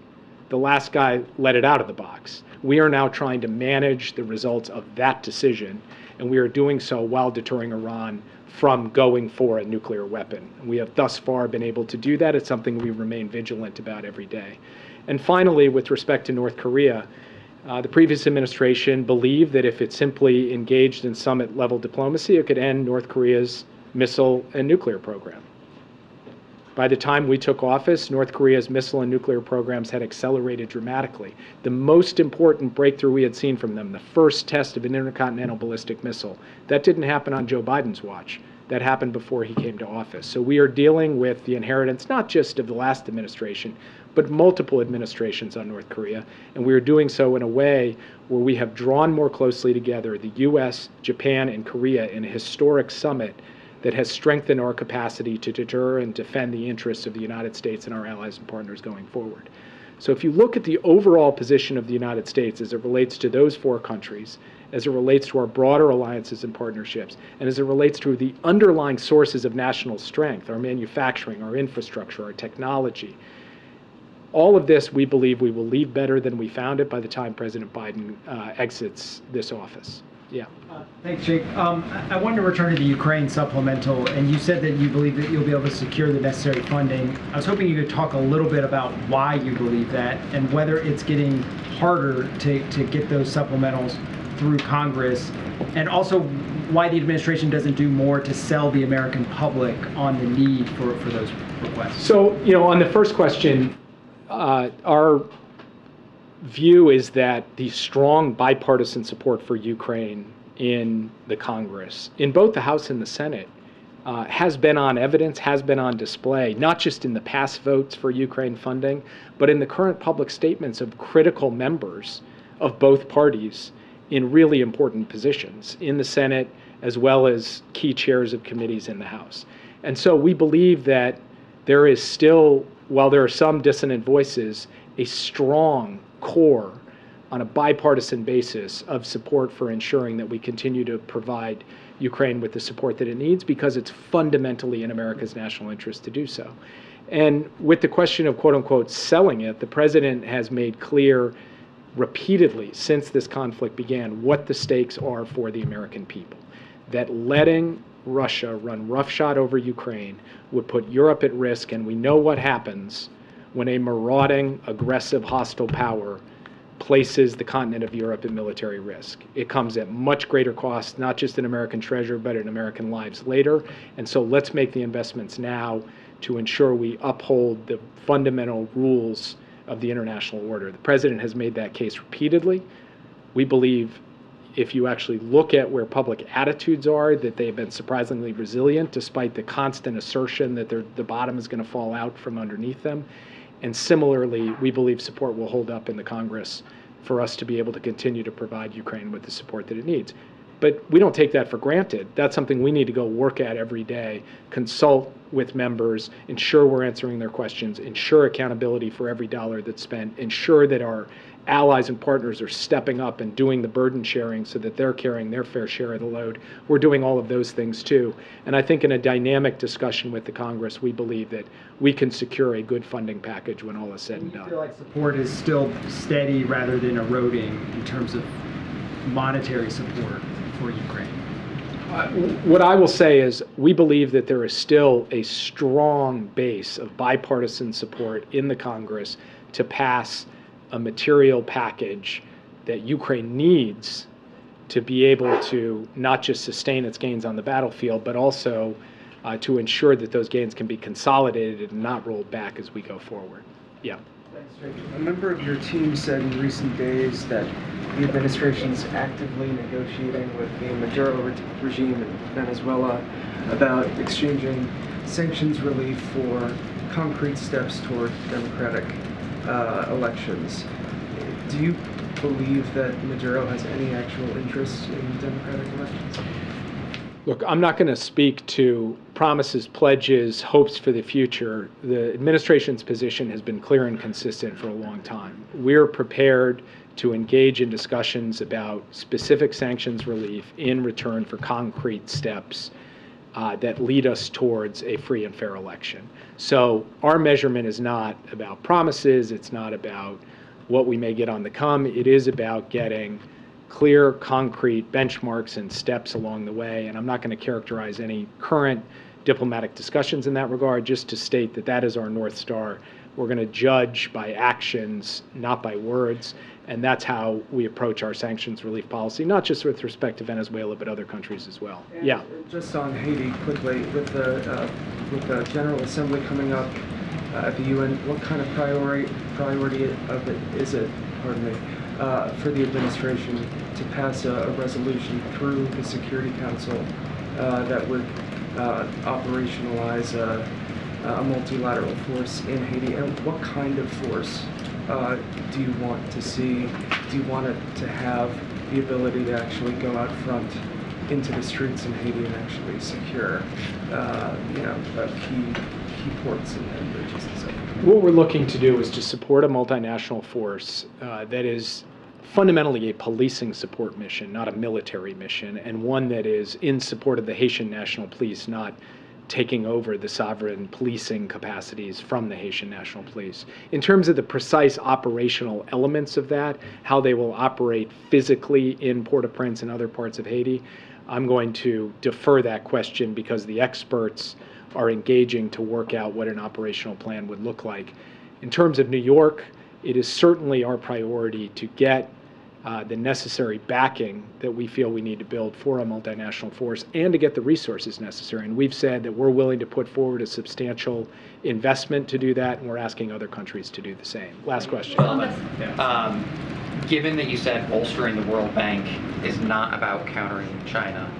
The last guy let it out of the box. We are now trying to manage the results of that decision, and we are doing so while deterring Iran from going for a nuclear weapon. We have thus far been able to do that. It's something we remain vigilant about every day. And finally, with respect to North Korea, the previous administration believed that if it simply engaged in summit-level diplomacy, it could end North Korea's missile and nuclear program. By the time we took office, North Korea's missile and nuclear programs had accelerated dramatically. The most important breakthrough we had seen from them, the first test of an intercontinental ballistic missile, that didn't happen on Joe Biden's watch. That happened before he came to office. So we are dealing with the inheritance, not just of the last administration, but multiple administrations on North Korea. And we are doing so in a way where we have drawn more closely together the U.S., Japan, and Korea in a historic summit that has strengthened our capacity to deter and defend the interests of the United States and our allies and partners going forward. So if you look at the overall position of the United States as it relates to those four countries, as it relates to our broader alliances and partnerships, and as it relates to the underlying sources of national strength, our manufacturing, our infrastructure, our technology, all of this, we believe we will leave better than we found it by the time President Biden exits this office. Yeah. Thanks, Jake. I wanted to return to the Ukraine supplemental, and you said that you believe that you'll be able to secure the necessary funding. I was hoping you could talk a little bit about why you believe that, and whether it's getting harder to get those supplementals through Congress, and also why the administration doesn't do more to sell the American public on the need for those requests. So, on the first question, our view is that the strong bipartisan support for Ukraine in the Congress, in both the House and the Senate, has been on evidence, has been on display, not just in the past votes for Ukraine funding, but in the current public statements of critical members of both parties in really important positions in the Senate, as well as key chairs of committees in the House. And so we believe that there is still, while there are some dissonant voices, a strong core on a bipartisan basis of support for ensuring that we continue to provide Ukraine with the support that it needs, because it's fundamentally in America's national interest to do so. And with the question of quote unquote selling it, the president has made clear repeatedly since this conflict began what the stakes are for the American people. That letting Russia run roughshod over Ukraine would put Europe at risk, and we know what happens when a marauding, aggressive, hostile power places the continent of Europe at military risk. It comes at much greater cost, not just in American treasure, but in American lives later. And so let's make the investments now to ensure we uphold the fundamental rules of the international order. The president has made that case repeatedly. We believe if you actually look at where public attitudes are, that they have been surprisingly resilient despite the constant assertion that the bottom is going to fall out from underneath them. And similarly, we believe support will hold up in the Congress for us to be able to continue to provide Ukraine with the support that it needs. But we don't take that for granted. That's something we need to go work at every day, consult with members, ensure we're answering their questions, ensure accountability for every dollar that's spent, ensure that our allies and partners are stepping up and doing the burden sharing so that they're carrying their fair share of the load. We're doing all of those things too. And I think in a dynamic discussion with the Congress, we believe that we can secure a good funding package when all is said and Do you done. feel like support is still steady rather than eroding in terms of monetary support for Ukraine? What I will say is we believe that there is still a strong base of bipartisan support in the Congress to pass a material package that Ukraine needs to be able to not just sustain its gains on the battlefield, but also to ensure that those gains can be consolidated and not rolled back as we go forward. Yeah. Thanks, Jake. A member of your team said in recent days that the administration is actively negotiating with the Maduro regime in Venezuela about exchanging sanctions relief for concrete steps toward democratic elections. Do you believe that Maduro has any actual interest in democratic elections? Look, I'm not going to speak to promises, pledges, hopes for the future. The administration's position has been clear and consistent for a long time. We're prepared to engage in discussions about specific sanctions relief in return for concrete steps that lead us towards a free and fair election. So our measurement is not about promises. It's not about what we may get on the come. It is about getting clear, concrete benchmarks and steps along the way. And I'm not going to characterize any current diplomatic discussions in that regard, just to state that that is our North Star. We're going to judge by actions, not by words. And that's how we approach our sanctions relief policy, not just with respect to Venezuela, but other countries as well. And yeah. Just on Haiti quickly, with the General Assembly coming up at the UN, what kind of priority of it is it, pardon me, for the administration to pass a resolution through the Security Council that would operationalize a multilateral force in Haiti? And what kind of force do you want to see? Do you want it to have the ability to actually go out front into the streets in Haiti and actually secure, key ports and bridges and stuff? What we're looking to do is to support a multinational force that is fundamentally a policing support mission, not a military mission, and one that is in support of the Haitian National Police, not taking over the sovereign policing capacities from the Haitian National Police. In terms of the precise operational elements of that, how they will operate physically in Port-au-Prince and other parts of Haiti, I'm going to defer that question because the experts are engaging to work out what an operational plan would look like. In terms of New York, it is certainly our priority to get the necessary backing that we feel we need to build for a multinational force and to get the resources necessary. And we've said that we're willing to put forward a substantial investment to do that, and we're asking other countries to do the same. Last question. Given that you said bolstering the World Bank is not about countering China,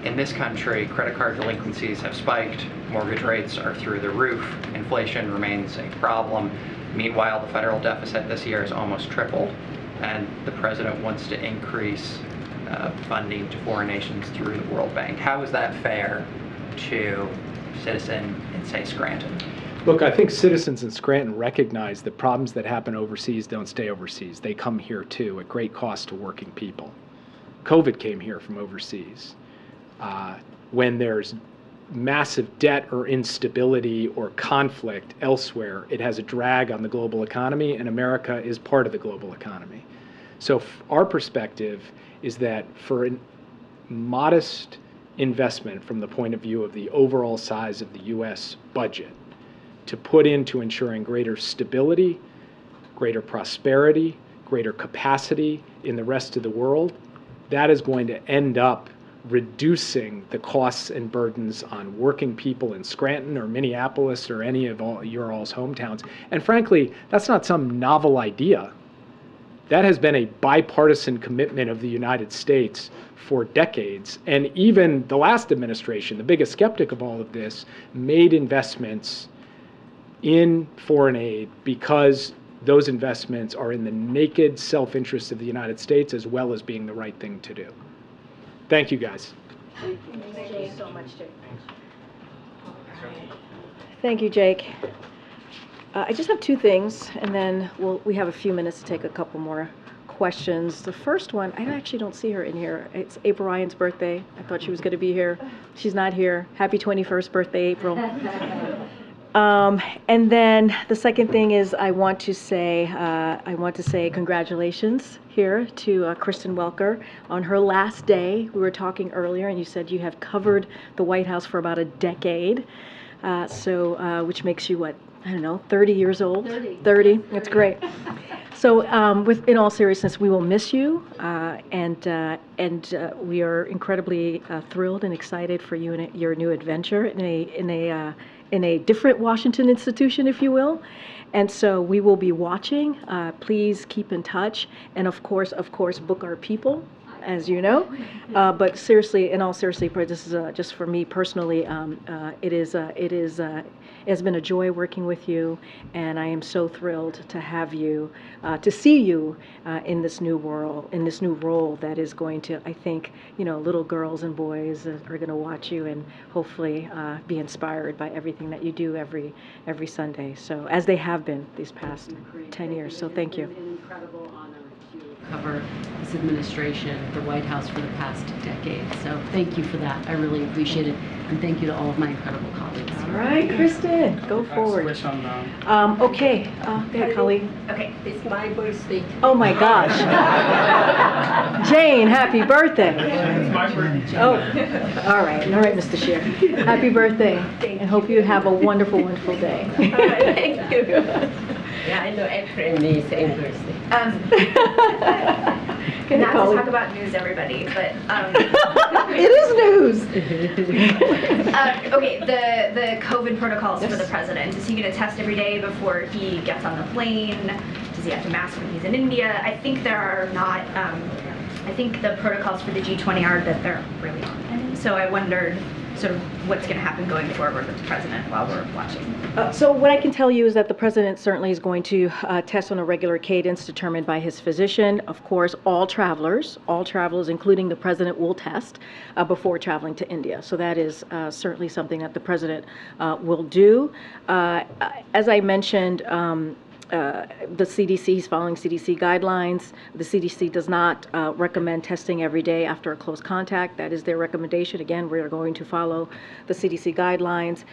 in this country, credit card delinquencies have spiked, mortgage rates are through the roof, inflation remains a problem. Meanwhile, the federal deficit this year has almost tripled, and the president wants to increase funding to foreign nations through the World Bank. How is that fair to citizen in, say, Scranton? Look, I think citizens in Scranton recognize that problems that happen overseas don't stay overseas. They come here too, at great cost to working people. COVID came here from overseas. When there's massive debt or instability or conflict elsewhere, it has a drag on the global economy, and America is part of the global economy. So our perspective is that for a modest investment from the point of view of the overall size of the U.S. budget to put into ensuring greater stability, greater prosperity, greater capacity in the rest of the world, that is going to end up reducing the costs and burdens on working people in Scranton or Minneapolis or any of your all's hometowns. And frankly, that's not some novel idea. That has been a bipartisan commitment of the United States for decades. And even the last administration, the biggest skeptic of all of this, made investments in foreign aid because those investments are in the naked self-interest of the United States as well as being the right thing to do. Thank you, guys. Thank you so much, Jake. Thank you, Jake. I just have two things, and then we have a few minutes to take a couple more questions. The first one, I actually don't see her in here. It's April Ryan's birthday. I thought she was going to be here. She's not here. Happy 21st birthday, April. And then the second thing is I want to say congratulations here to Kristen Welker on her last day. We were talking earlier, and you said you have covered the White House for about a decade, which makes you what? I don't know, 30 years old? 30. That's great. So in all seriousness, we will miss you, and we are incredibly thrilled and excited for you and your new adventure in a different Washington institution, if you will. And so we will be watching. Please keep in touch, and of course, book our people, as you know. But seriously, in all seriousness, this is just for me personally. It has been a joy working with you, and I am so thrilled to have you, to see you in this new role that is going to, I think, little girls and boys are going to watch you and hopefully be inspired by everything that you do every Sunday. So as they have been these past 10 years. So thank you. It's an incredible honor to cover this administration, the White House, for the past decade. So thank you for that. I really appreciate it. And thank you to all of my incredible colleagues. All right, Kristen, go forward. Okay, go ahead, Colleen. Okay, it's my birthday. Oh my gosh. Jane, happy birthday. It's my birthday. Oh, all right, Mr. Scheer. Happy birthday, and hope you have a wonderful, wonderful day. All right, thank you. Yeah, I know April May's same birthday. Not to talk about news, everybody, but it is news. Okay, the COVID protocols for the president. Is he going to test every day before he gets on the plane? Does he have to mask when he's in India? I think there are not. I think the protocols for the G20 are that there really aren't any. So I wondered sort of what's going to happen going forward with the president while we're watching. So what I can tell you is that the president certainly is going to test on a regular cadence determined by his physician. Of course, all travelers, including the president, will test before traveling to India. So that is certainly something that the president will do. As I mentioned, the CDC is following CDC guidelines. The CDC does not recommend testing every day after a close contact. That is their recommendation. Again, we are going to follow the CDC guidelines.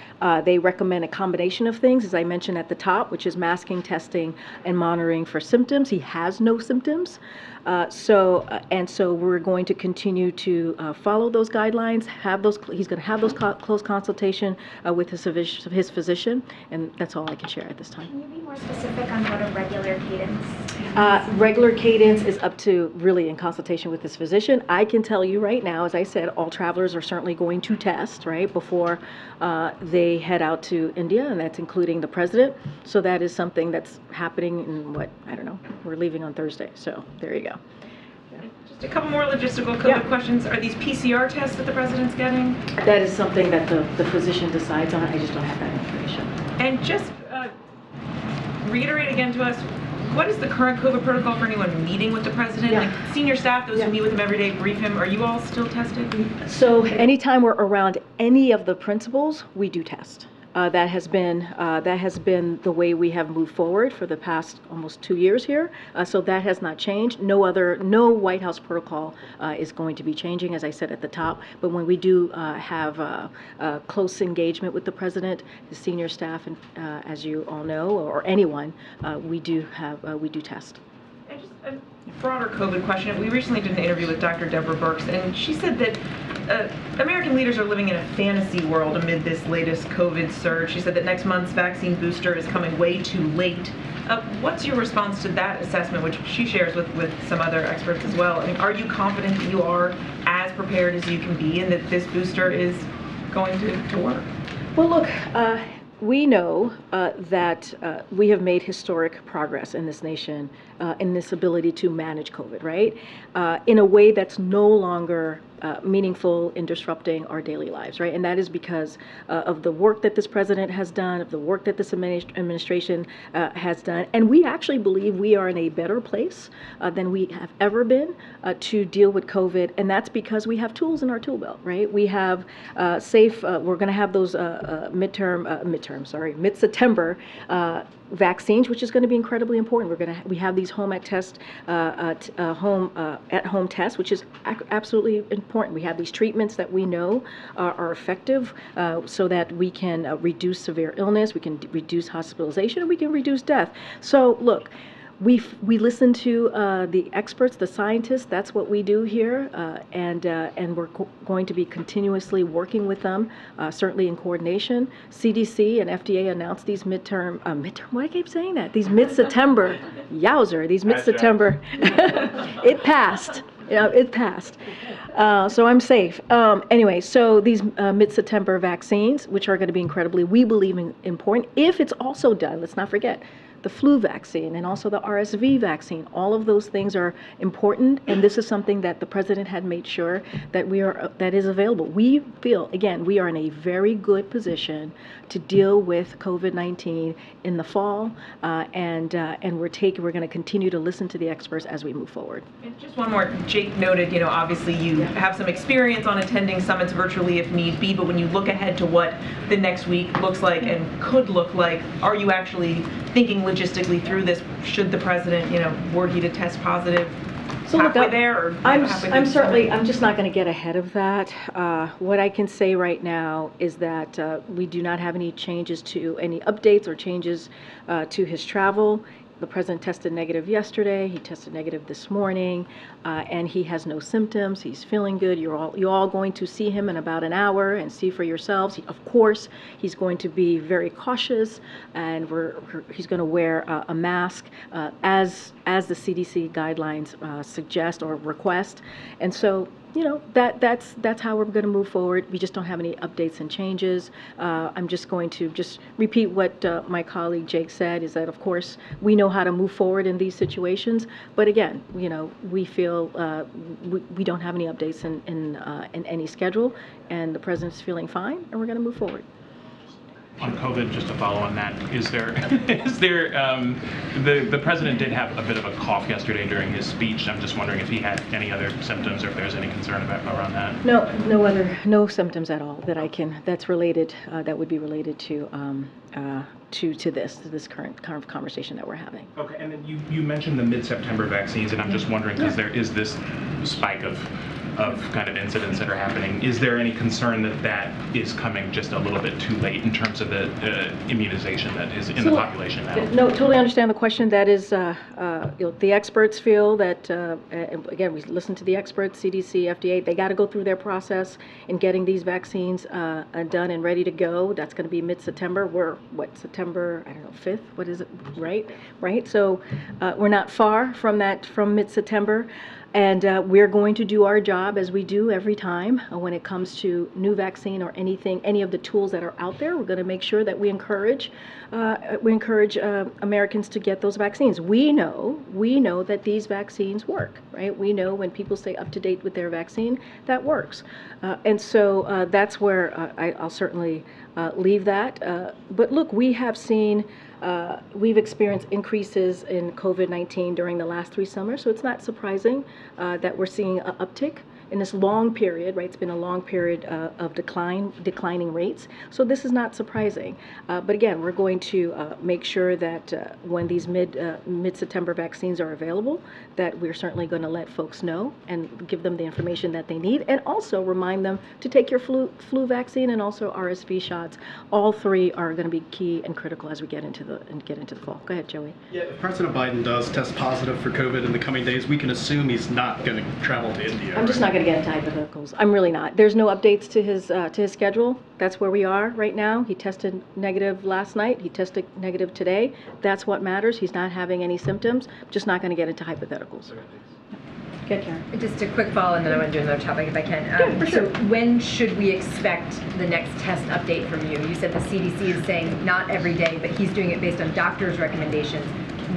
They recommend a combination of things, as I mentioned at the top, which is masking, testing, and monitoring for symptoms. He has no symptoms. So we're going to continue to follow those guidelines, he's going to have those close consultation with his physician, and that's all I can share at this time. Can you be more specific on what a regular cadence is? Regular cadence is up to really in consultation with his physician. I can tell you right now, as I said, all travelers are certainly going to test, right, before they head out to India, and that's including the president. So that is something that's happening in we're leaving on Thursday. So there you go. Just a couple more logistical COVID questions. Are these PCR tests that the president's getting? That is something that the physician decides on. I just don't have that information. And just reiterate again to us, what is the current COVID protocol for anyone meeting with the president? Like senior staff, those who meet with him every day, brief him. Are you all still tested? So anytime we're around any of the principals, we do test. That has been the way we have moved forward for the past almost 2 years here. So that has not changed. No White House protocol is going to be changing, as I said at the top. But when we do have close engagement with the president, his senior staff, and as you all know, or anyone, we do test. And just a broader COVID question. We recently did an interview with Dr. Deborah Birx, and she said that American leaders are living in a fantasy world amid this latest COVID surge. She said that next month's vaccine booster is coming way too late. What's your response to that assessment, which she shares with some other experts as well? I mean, are you confident that you are as prepared as you can be and that this booster is going to work? Well, look, we know that we have made historic progress in this nation in this ability to manage COVID, right? In a way that's no longer meaningful in disrupting our daily lives, right? And that is because of the work that this president has done, of the work that this administration has done. And we actually believe we are in a better place than we have ever been to deal with COVID. And that's because we have tools in our tool belt, right? We have we're going to have those mid-September vaccines, which is going to be incredibly important. We have these home at home tests, which is absolutely important. We have these treatments that we know are effective, so that we can reduce severe illness, we can reduce hospitalization, and we can reduce death. So look, we listen to the experts, the scientists. That's what we do here, and we're going to be continuously working with them, certainly in coordination. CDC and FDA announced these midterm. Why do I keep saying that? These mid-September, yowzer, these mid-September. It passed. Yeah, it passed. So I'm safe. Anyway, so these mid-September vaccines, which are going to be incredibly, we believe, important. If it's also done, let's not forget, the flu vaccine and also the RSV vaccine. All of those things are important, and this is something that the president had made sure that that is available. We feel, again, we are in a very good position to deal with COVID-19 in the fall, and we're going to continue to listen to the experts as we move forward. And just one more. Jake noted, obviously you have some experience on attending summits virtually if need be, but when you look ahead to what the next week looks like and could look like, are you actually thinking logistically through this? Should the president, were he to test positive, halfway there, or I'm just not going to get ahead of that. What I can say right now is that we do not have any changes to any updates or changes to his travel. The president tested negative yesterday. He tested negative this morning, and he has no symptoms. He's feeling good. You're all going to see him in about an hour and see for yourselves. Of course, he's going to be very cautious, and he's going to wear a mask as the CDC guidelines suggest or request. And so, that's how we're going to move forward. We just don't have any updates and changes. I'm just going to repeat what my colleague Jake said, is that, of course, we know how to move forward in these situations. But again, we feel we don't have any updates in any schedule, and the president's feeling fine, and we're going to move forward. On COVID, just to follow on that, the president did have a bit of a cough yesterday during his speech. I'm just wondering if he had any other symptoms or if there's any concern around that. No symptoms at all that's related, that would be related to this current kind of conversation that we're having. Okay, and then you mentioned the mid-September vaccines, and I'm just wondering, because there is this spike of kind of incidents that are happening, is there any concern that is coming just a little bit too late in terms of the immunization that is in the population now? No, totally understand the question. That is, the experts feel that, again, we listen to the experts, CDC, FDA, they got to go through their process in getting these vaccines done and ready to go. That's going to be mid-September. We're, September, 5th? What is it, right? So we're not far from mid-September. And we're going to do our job as we do every time when it comes to new vaccine or any of the tools that are out there. We're going to make sure that we encourage Americans to get those vaccines. We know that these vaccines work, right? We know when people stay up to date with their vaccine, that works. And so that's where I'll certainly leave that. But look, we've experienced increases in COVID-19 during the last 3 summers, so it's not surprising that we're seeing an uptick in this long period, right? It's been a long period of declining rates, so this is not surprising. But again, we're going to make sure that when these mid-September vaccines are available, that we're certainly going to let folks know and give them the information that they need, and also remind them to take your flu vaccine and also RSV shots. All 3 are going to be key and critical as we get into the fall. Go ahead, Joey. Yeah, if President Biden does test positive for COVID in the coming days, we can assume he's not going to travel to India. I'm just not going going to get into hypotheticals. I'm really not. There's no updates to his schedule. That's where we are right now. He tested negative last night. He tested negative today. That's what matters. He's not having any symptoms. Just not going to get into hypotheticals. Good, Karen. Just a quick follow, and then I want to do another topic if I can. Yeah, for sure. So when should we expect the next test update from you? You said the CDC is saying not every day, but he's doing it based on doctors' recommendations.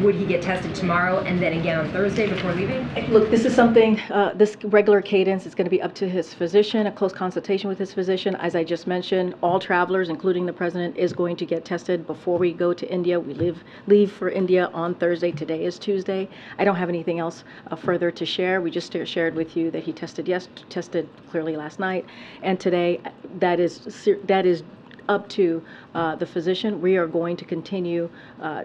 Would he get tested tomorrow and then again on Thursday before leaving? Look, this is something, this regular cadence is going to be up to his physician, a close consultation with his physician. As I just mentioned, all travelers, including the president, is going to get tested before we go to India. We leave for India on Thursday. Today is Tuesday. I don't have anything else further to share. We just shared with you that he tested clearly last night, and today that is up to the physician. We are going to continue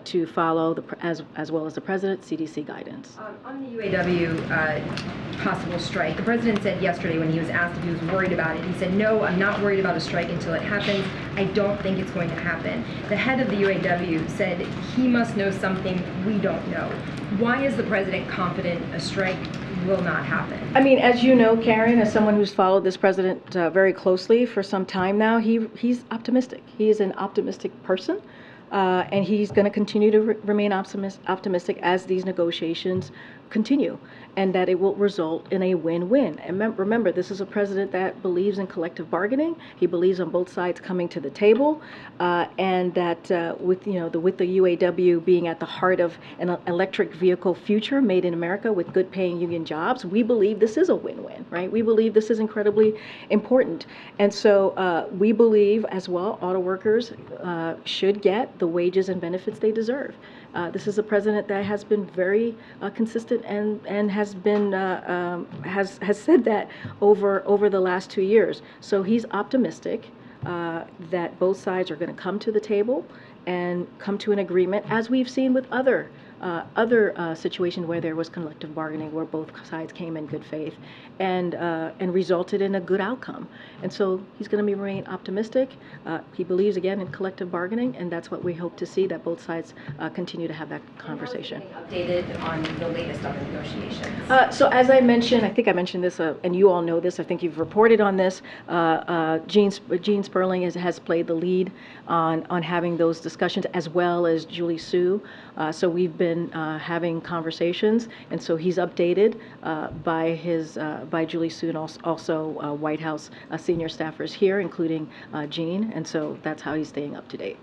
to follow, as well as the president, CDC guidance. On the UAW possible strike, the president said yesterday when he was asked if he was worried about it, he said, no, I'm not worried about a strike until it happens. I don't think it's going to happen. The head of the UAW said he must know something we don't know. Why is the president confident a strike will not happen? I mean, as you know, Karen, as someone who's followed this president very closely for some time now, he's optimistic. He is an optimistic person, and he's going to continue to remain optimistic as these negotiations continue, and that it will result in a win-win. And remember, this is a president that believes in collective bargaining. He believes on both sides coming to the table, and that with the UAW being at the heart of an electric vehicle future made in America with good-paying union jobs, we believe this is a win-win, right? We believe this is incredibly important, and so we believe as well auto workers should get the wages and benefits they deserve. This is a president that has been very consistent and has been has said that over the last 2 years. So he's optimistic that both sides are going to come to the table and come to an agreement, as we've seen with other situations where there was collective bargaining, where both sides came in good faith and resulted in a good outcome. And so he's going to remain optimistic. He believes again in collective bargaining, and that's what we hope to see, that both sides continue to have that conversation. Updated on the latest on the negotiations. So as I mentioned, I think I mentioned this, and you all know this. I think you've reported on this. Gene Sperling has played the lead on having those discussions, as well as Julie Su. So we've been having conversations, and so he's updated by Julie Su, and also White House senior staffers here, including Gene, and so that's how he's staying up to date.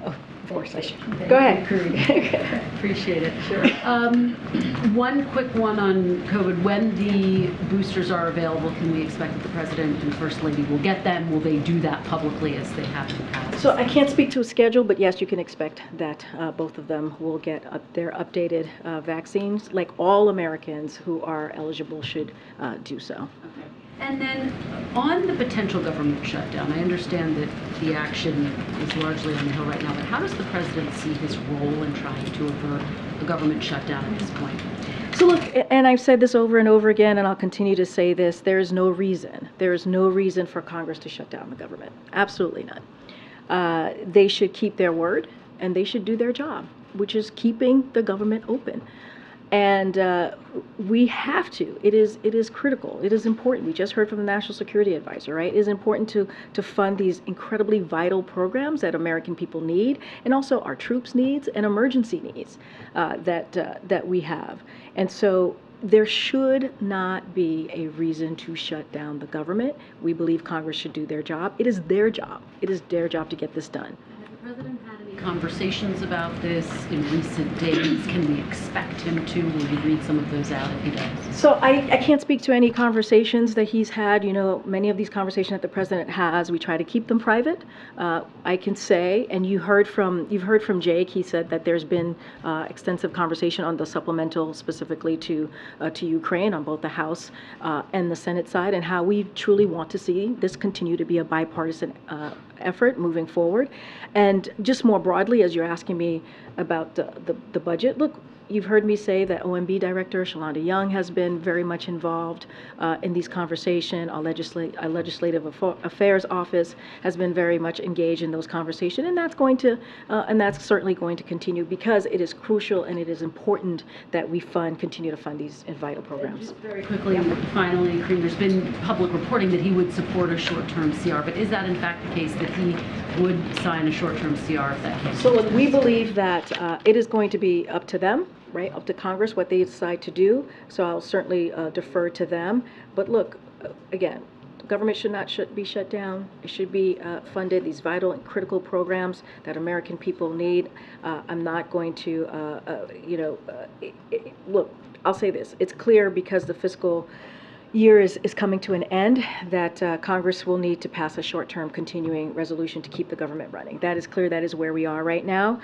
Oh, of course I should. Go ahead. Appreciate it. Sure. One quick one on COVID. When the boosters are available, can we expect that the President and First Lady will get them? Will they do that publicly as they have in the past? So I can't speak to a schedule, but yes, you can expect that both of them will get their updated vaccines, like all Americans who are eligible should do so. Okay. And then on the potential government shutdown, I understand that the action is largely on the Hill right now, but how does the president see his role in trying to avert a government shutdown at this point? So look, and I've said this over and over again, and I'll continue to say this, there is no reason for Congress to shut down the government. Absolutely not. They should keep their word, and they should do their job, which is keeping the government open. And we have to. It is critical. It is important. We just heard from the National Security Advisor, right? It is important to fund these incredibly vital programs that American people need, and also our troops' needs and emergency needs that we have. And so there should not be a reason to shut down the government. We believe Congress should do their job. It is their job. It is their job to get this done. Has the president had any conversations about this in recent days? Can we expect him to? Will you read some of those out if he does? So I can't speak to any conversations that he's had. You know, many of these conversations that the president has, we try to keep them private. I can say, and you've heard from Jake. He said that there's been extensive conversation on the supplemental, specifically to Ukraine, on both the House and the Senate side, and how we truly want to see this continue to be a bipartisan effort moving forward. And just more broadly, as you're asking me about the budget, look, you've heard me say that OMB Director Shalonda Young has been very much involved in these conversations. Our Legislative Affairs Office has been very much engaged in those conversations, and that's certainly going to continue because it is crucial and it is important that we continue to fund these vital programs. Just very quickly, finally, Karine, there's been public reporting that he would support a short-term CR, but is that in fact the case, that he would sign a short-term CR if that case? So look, we believe that it is going to be up to them, right, up to Congress, what they decide to do. So I'll certainly defer to them. But look, again, government should not be shut down. It should be funded, these vital and critical programs that American people need. I'm not going to, look, I'll say this. It's clear because the fiscal year is coming to an end that Congress will need to pass a short-term continuing resolution to keep the government running. That is clear. That is where we are right now.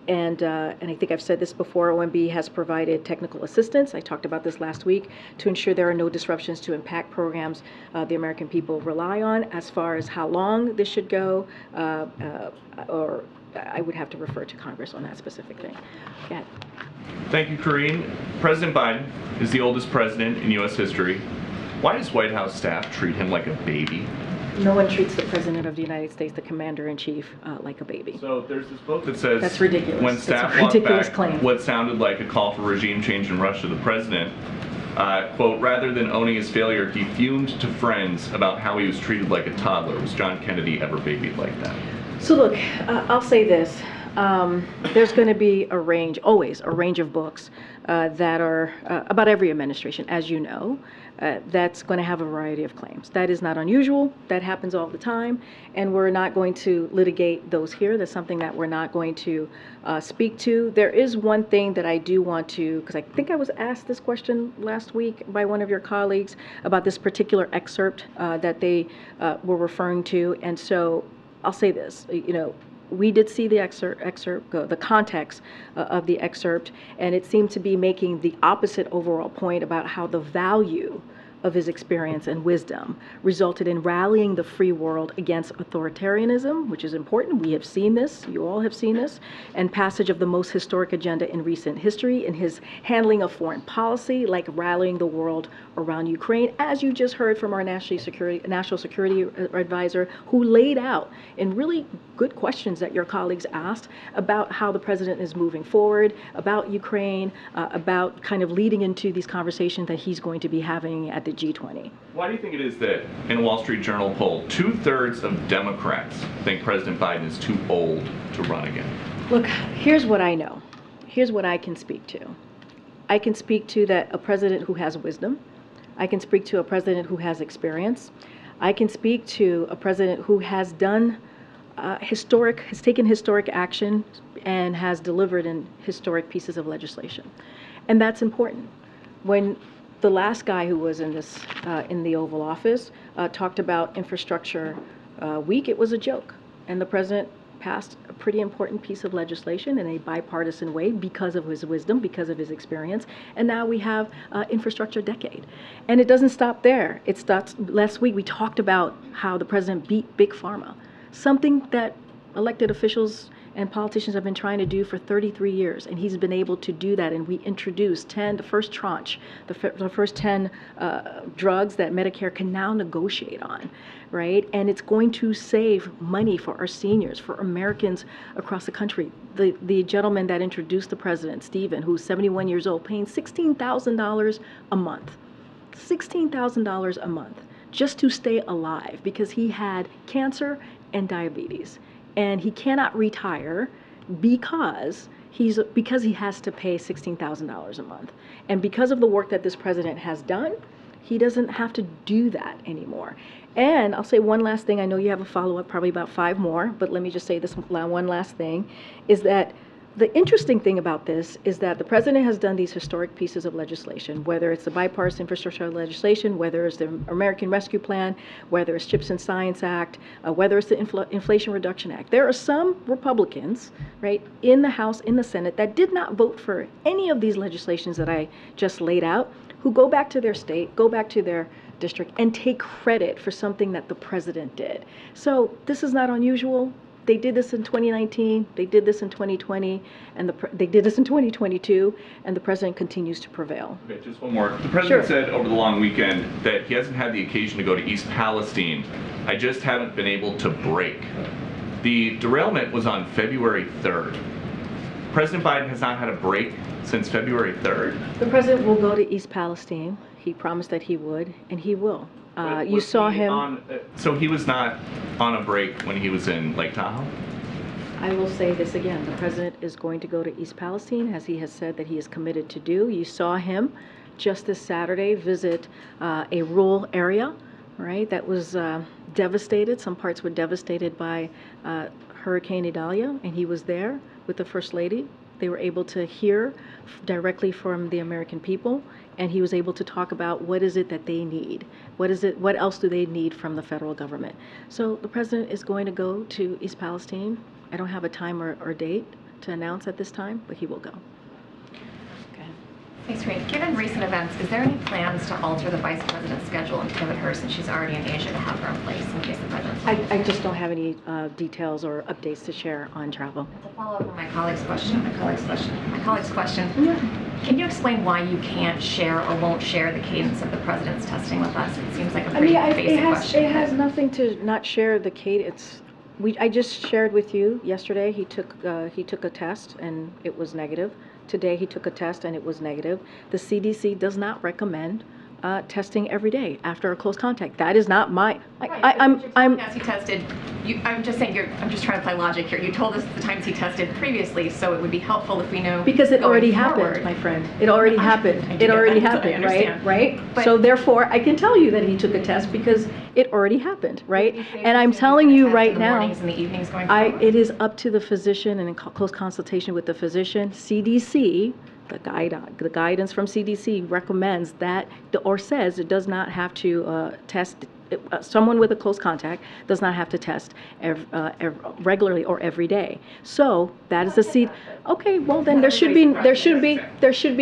And I think I've said this before, OMB has provided technical assistance. I talked about this last week to ensure there are no disruptions to impact programs the American people rely on. As far as how long this should go, or I would have to refer to Congress on that specific thing. Go ahead. Thank you, Karine. President Biden is the oldest president in U.S. history. Why does White House staff treat him like a baby? No one treats the President of the United States, the Commander-in-Chief, like a baby. So there's this book that says, that's ridiculous. When staff walked back what sounded like a call for regime change in Russia, the president, quote, rather than owning his failure, he fumed to friends about how he was treated like a toddler. Was John Kennedy ever babied like that? So look, I'll say this. There's going to be always a range of books that are about every administration, as you know, that's going to have a variety of claims. That is not unusual. That happens all the time, and we're not going to litigate those here. That's something that we're not going to speak to. There is one thing that I do want to, because I think I was asked this question last week by one of your colleagues about this particular excerpt that they were referring to, and so I'll say this, we did see the excerpt, the context of the excerpt, and it seemed to be making the opposite overall point about how the value of his experience and wisdom resulted in rallying the free world against authoritarianism, which is important. We have seen this, you all have seen this, and passage of the most historic agenda in recent history in his handling of foreign policy, like rallying the world around Ukraine, as you just heard from our national security advisor, who laid out in really good questions that your colleagues asked about how the president is moving forward, about Ukraine, about kind of leading into these conversations that he's going to be having at the G20. Why do you think it is that in a Wall Street Journal poll, 2/3 of Democrats think President Biden is too old to run again? Look, here's what I know. Here's what I can speak to. I can speak to that a president who has wisdom. I can speak to a president who has experience. I can speak to a president who has done has taken historic action and has delivered in historic pieces of legislation. And that's important. When the last guy who was in the Oval Office talked about infrastructure week, it was a joke. And the president passed a pretty important piece of legislation in a bipartisan way because of his wisdom, because of his experience. And now we have infrastructure decade. And it doesn't stop there. It starts, last week we talked about how the president beat Big Pharma, something that elected officials and politicians have been trying to do for 33 years, and he's been able to do that. And we introduced the first tranche, the first 10 drugs that Medicare can now negotiate on, right? And it's going to save money for our seniors, for Americans across the country. The gentleman that introduced the president, Stephen, who's 71 years old, paying $16,000 a month, $16,000 a month, just to stay alive because he had cancer and diabetes. And he cannot retire because he has to pay $16,000 a month. And because of the work that this president has done, he doesn't have to do that anymore. And I'll say one last thing. I know you have a follow-up, probably about 5 more, but let me just say this one last thing, is that the interesting thing about this is that the president has done these historic pieces of legislation, whether it's the bipartisan infrastructure legislation, whether it's the American Rescue Plan, whether it's CHIPS and Science Act, whether it's the Inflation Reduction Act. There are some Republicans, right, in the House, in the Senate, that did not vote for any of these legislations that I just laid out, who go back to their state, go back to their district, and take credit for something that the president did. So this is not unusual. They did this in 2019, they did this in 2020, and they did this in 2022, and the president continues to prevail. Okay, just one more. The president Sure. said over the long weekend that he hasn't had the occasion to go to East Palestine. I just haven't been able to break. The derailment was on February 3rd. President Biden has not had a break since February 3rd. The president will go to East Palestine. He promised that he would, and he will. You Was saw he him. So he was not on a break when he was in Lake Tahoe? I will say this again. The president is going to go to East Palestine, as he has said that he is committed to do. You saw him just this Saturday visit a rural area, right, that was devastated. Some parts were devastated by Hurricane Idalia, and he was there with the First Lady. They were able to hear directly from the American people, and he was able to talk about what is it that they need. What else do they need from the federal government? So the president is going to go to East Palestine. I don't have a time or date to announce at this time, but he will go. Thanks, Karine. Given recent events, is there any plans to alter the vice president's schedule and pivot her, since she's already in Asia, to have her in place in case the president? I just don't have any details or updates to share on travel. To follow up on my colleague's question, can you explain why you can't share or won't share the cadence of the president's testing with us? It seems like a pretty basic question. It has nothing to not share the cadence. I just shared with you yesterday. He took a test and it was negative. Today he took a test and it was negative. The CDC does not recommend testing every day after a close contact. That is not my. As he tested, I'm just saying. I'm just trying to play logic here. You told us the times he tested previously, so it would be helpful if we know. Because it already happened, forward. my friend. It already happened. It already happened, right? But so therefore, I can tell you that he took a test because it already happened, right? And I'm telling you right now, mornings and the evenings going forward? it is up to the physician and in close consultation with the physician. CDC. The guidance from CDC recommends that, or says it does not have to test, someone with a close contact does not have to test regularly or every day. So that is the seed. Okay, well then there should be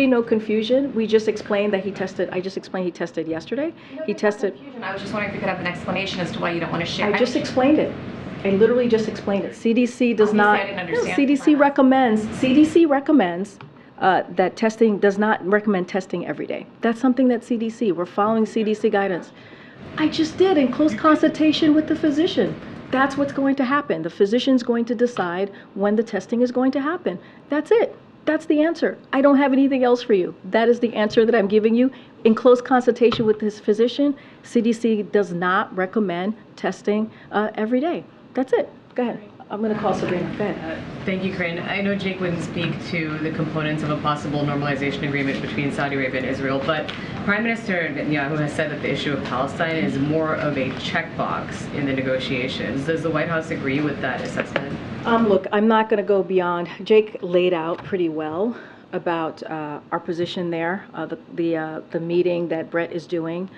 no confusion. We just explained that he tested. I just explained he tested yesterday. He tested. I was just wondering if we could have an explanation as to why you don't want to share. I just explained it. I literally just explained it. CDC does not. I didn't understand. CDC recommends. That testing does not recommend testing every day. That's something that CDC, we're following CDC guidance. I just did in close consultation with the physician. That's what's going to happen. The physician's going to decide when the testing is going to happen. That's it. That's the answer. I don't have anything else for you. That is the answer that I'm giving you. In close consultation with this physician, CDC does not recommend testing every day. That's it. Go ahead. I'm going to call Sabrina. Go ahead. Thank you, Karine. I know Jake wouldn't speak to the components of a possible normalization agreement between Saudi Arabia and Israel, but Prime Minister Netanyahu has said that the issue of Palestine is more of a checkbox in the negotiations. Does the White House agree with that assessment? Look, I'm not going to go beyond. Jake laid out pretty well about our position there, the meeting that Brett is doing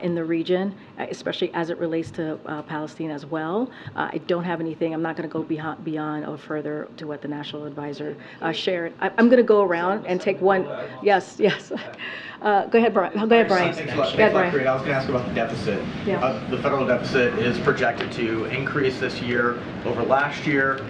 in the region, especially as it relates to Palestine as well. I don't have anything. I'm not going to go beyond or further to what the national advisor shared. I'm going to go around and take one. Yes. Go ahead, Brian. Thanks a lot, Karine. I was going to ask about the deficit. Yeah. The federal deficit is projected to increase this year over last year.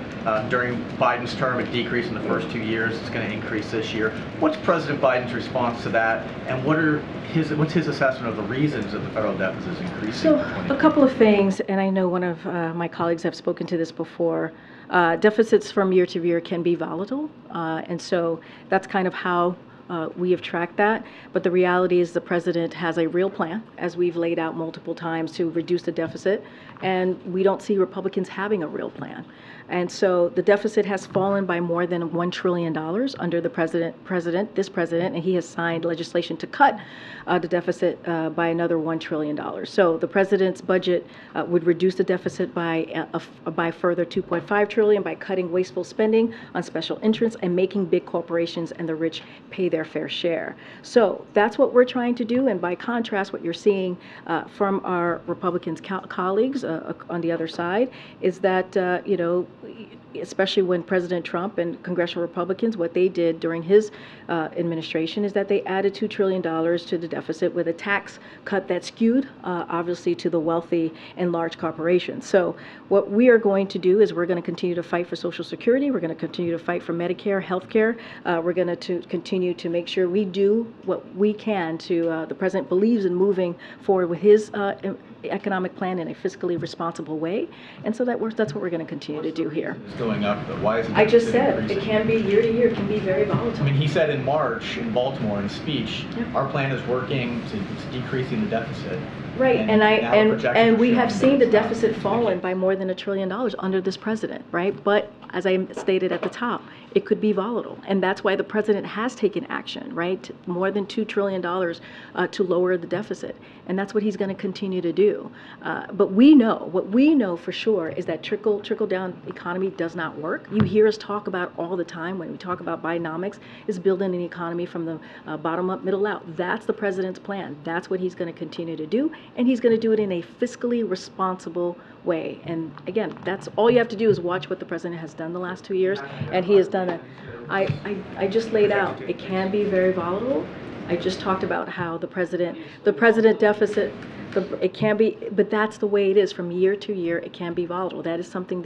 During Biden's term, it decreased in the first 2 years. It's going to increase this year. What's President Biden's response to that, and what's his assessment of the reasons that the federal deficit is increasing? So a couple of things, and I know one of my colleagues have spoken to this before. Deficits from year to year can be volatile, and so that's kind of how we have tracked that. But the reality is the president has a real plan, as we've laid out multiple times, to reduce the deficit, and we don't see Republicans having a real plan. And so the deficit has fallen by more than $1 trillion under the this president, and he has signed legislation to cut the deficit by another $1 trillion. So the president's budget would reduce the deficit by further $2.5 trillion by cutting wasteful spending on special interests and making big corporations and the rich pay their fair share. So that's what we're trying to do. And by contrast, what you're seeing from our Republican colleagues on the other side is that, especially when President Trump and congressional Republicans, what they did during his administration is that they added $2 trillion to the deficit with a tax cut that skewed, obviously, to the wealthy and large corporations. So what we are going to do is we're going to continue to fight for Social Security. We're going to continue to fight for Medicare, health care. We're going to continue to make sure we do what we can to, the president believes in moving forward with his economic plan in a fiscally responsible way. And so that's what we're going to continue to do here. It's going up, but why is it? I just said it can be year to year, it can be very volatile. I mean, he said in March in Baltimore in a speech, our plan is working to decreasing the deficit. Right, and we have seen the it's not. deficit fallen by more than $1 trillion under this president, right? But as I stated at the top, it could be volatile, and that's why the president has taken action, right? More than $2 trillion to lower the deficit, and that's what he's going to continue to do. But what we know for sure is that trickle down economy does not work. You hear us talk about all the time when we talk about Bidenomics is building an economy from the bottom up, middle out. That's the president's plan. That's what he's going to continue to do, and he's going to do it in a fiscally responsible way. And again, that's all you have to do is watch what the president has done the last 2 years, and he has done it. I just laid out, it can be very volatile. I just talked about how the president deficit, it can be, but that's the way it is from year to year. It can be volatile. That is something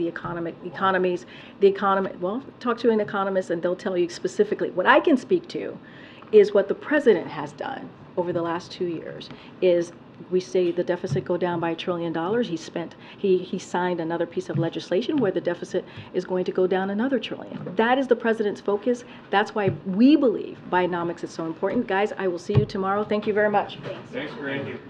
well, talk to an economist and they'll tell you specifically. What I can speak to is what the president has done over the last 2 years is we say the deficit go down by $1 trillion. He signed another piece of legislation where the deficit is going to go down another $1 trillion. That is the president's focus. That's why we believe Bidenomics is so important. Guys, I will see you tomorrow. Thank you very much. Thanks, Karine.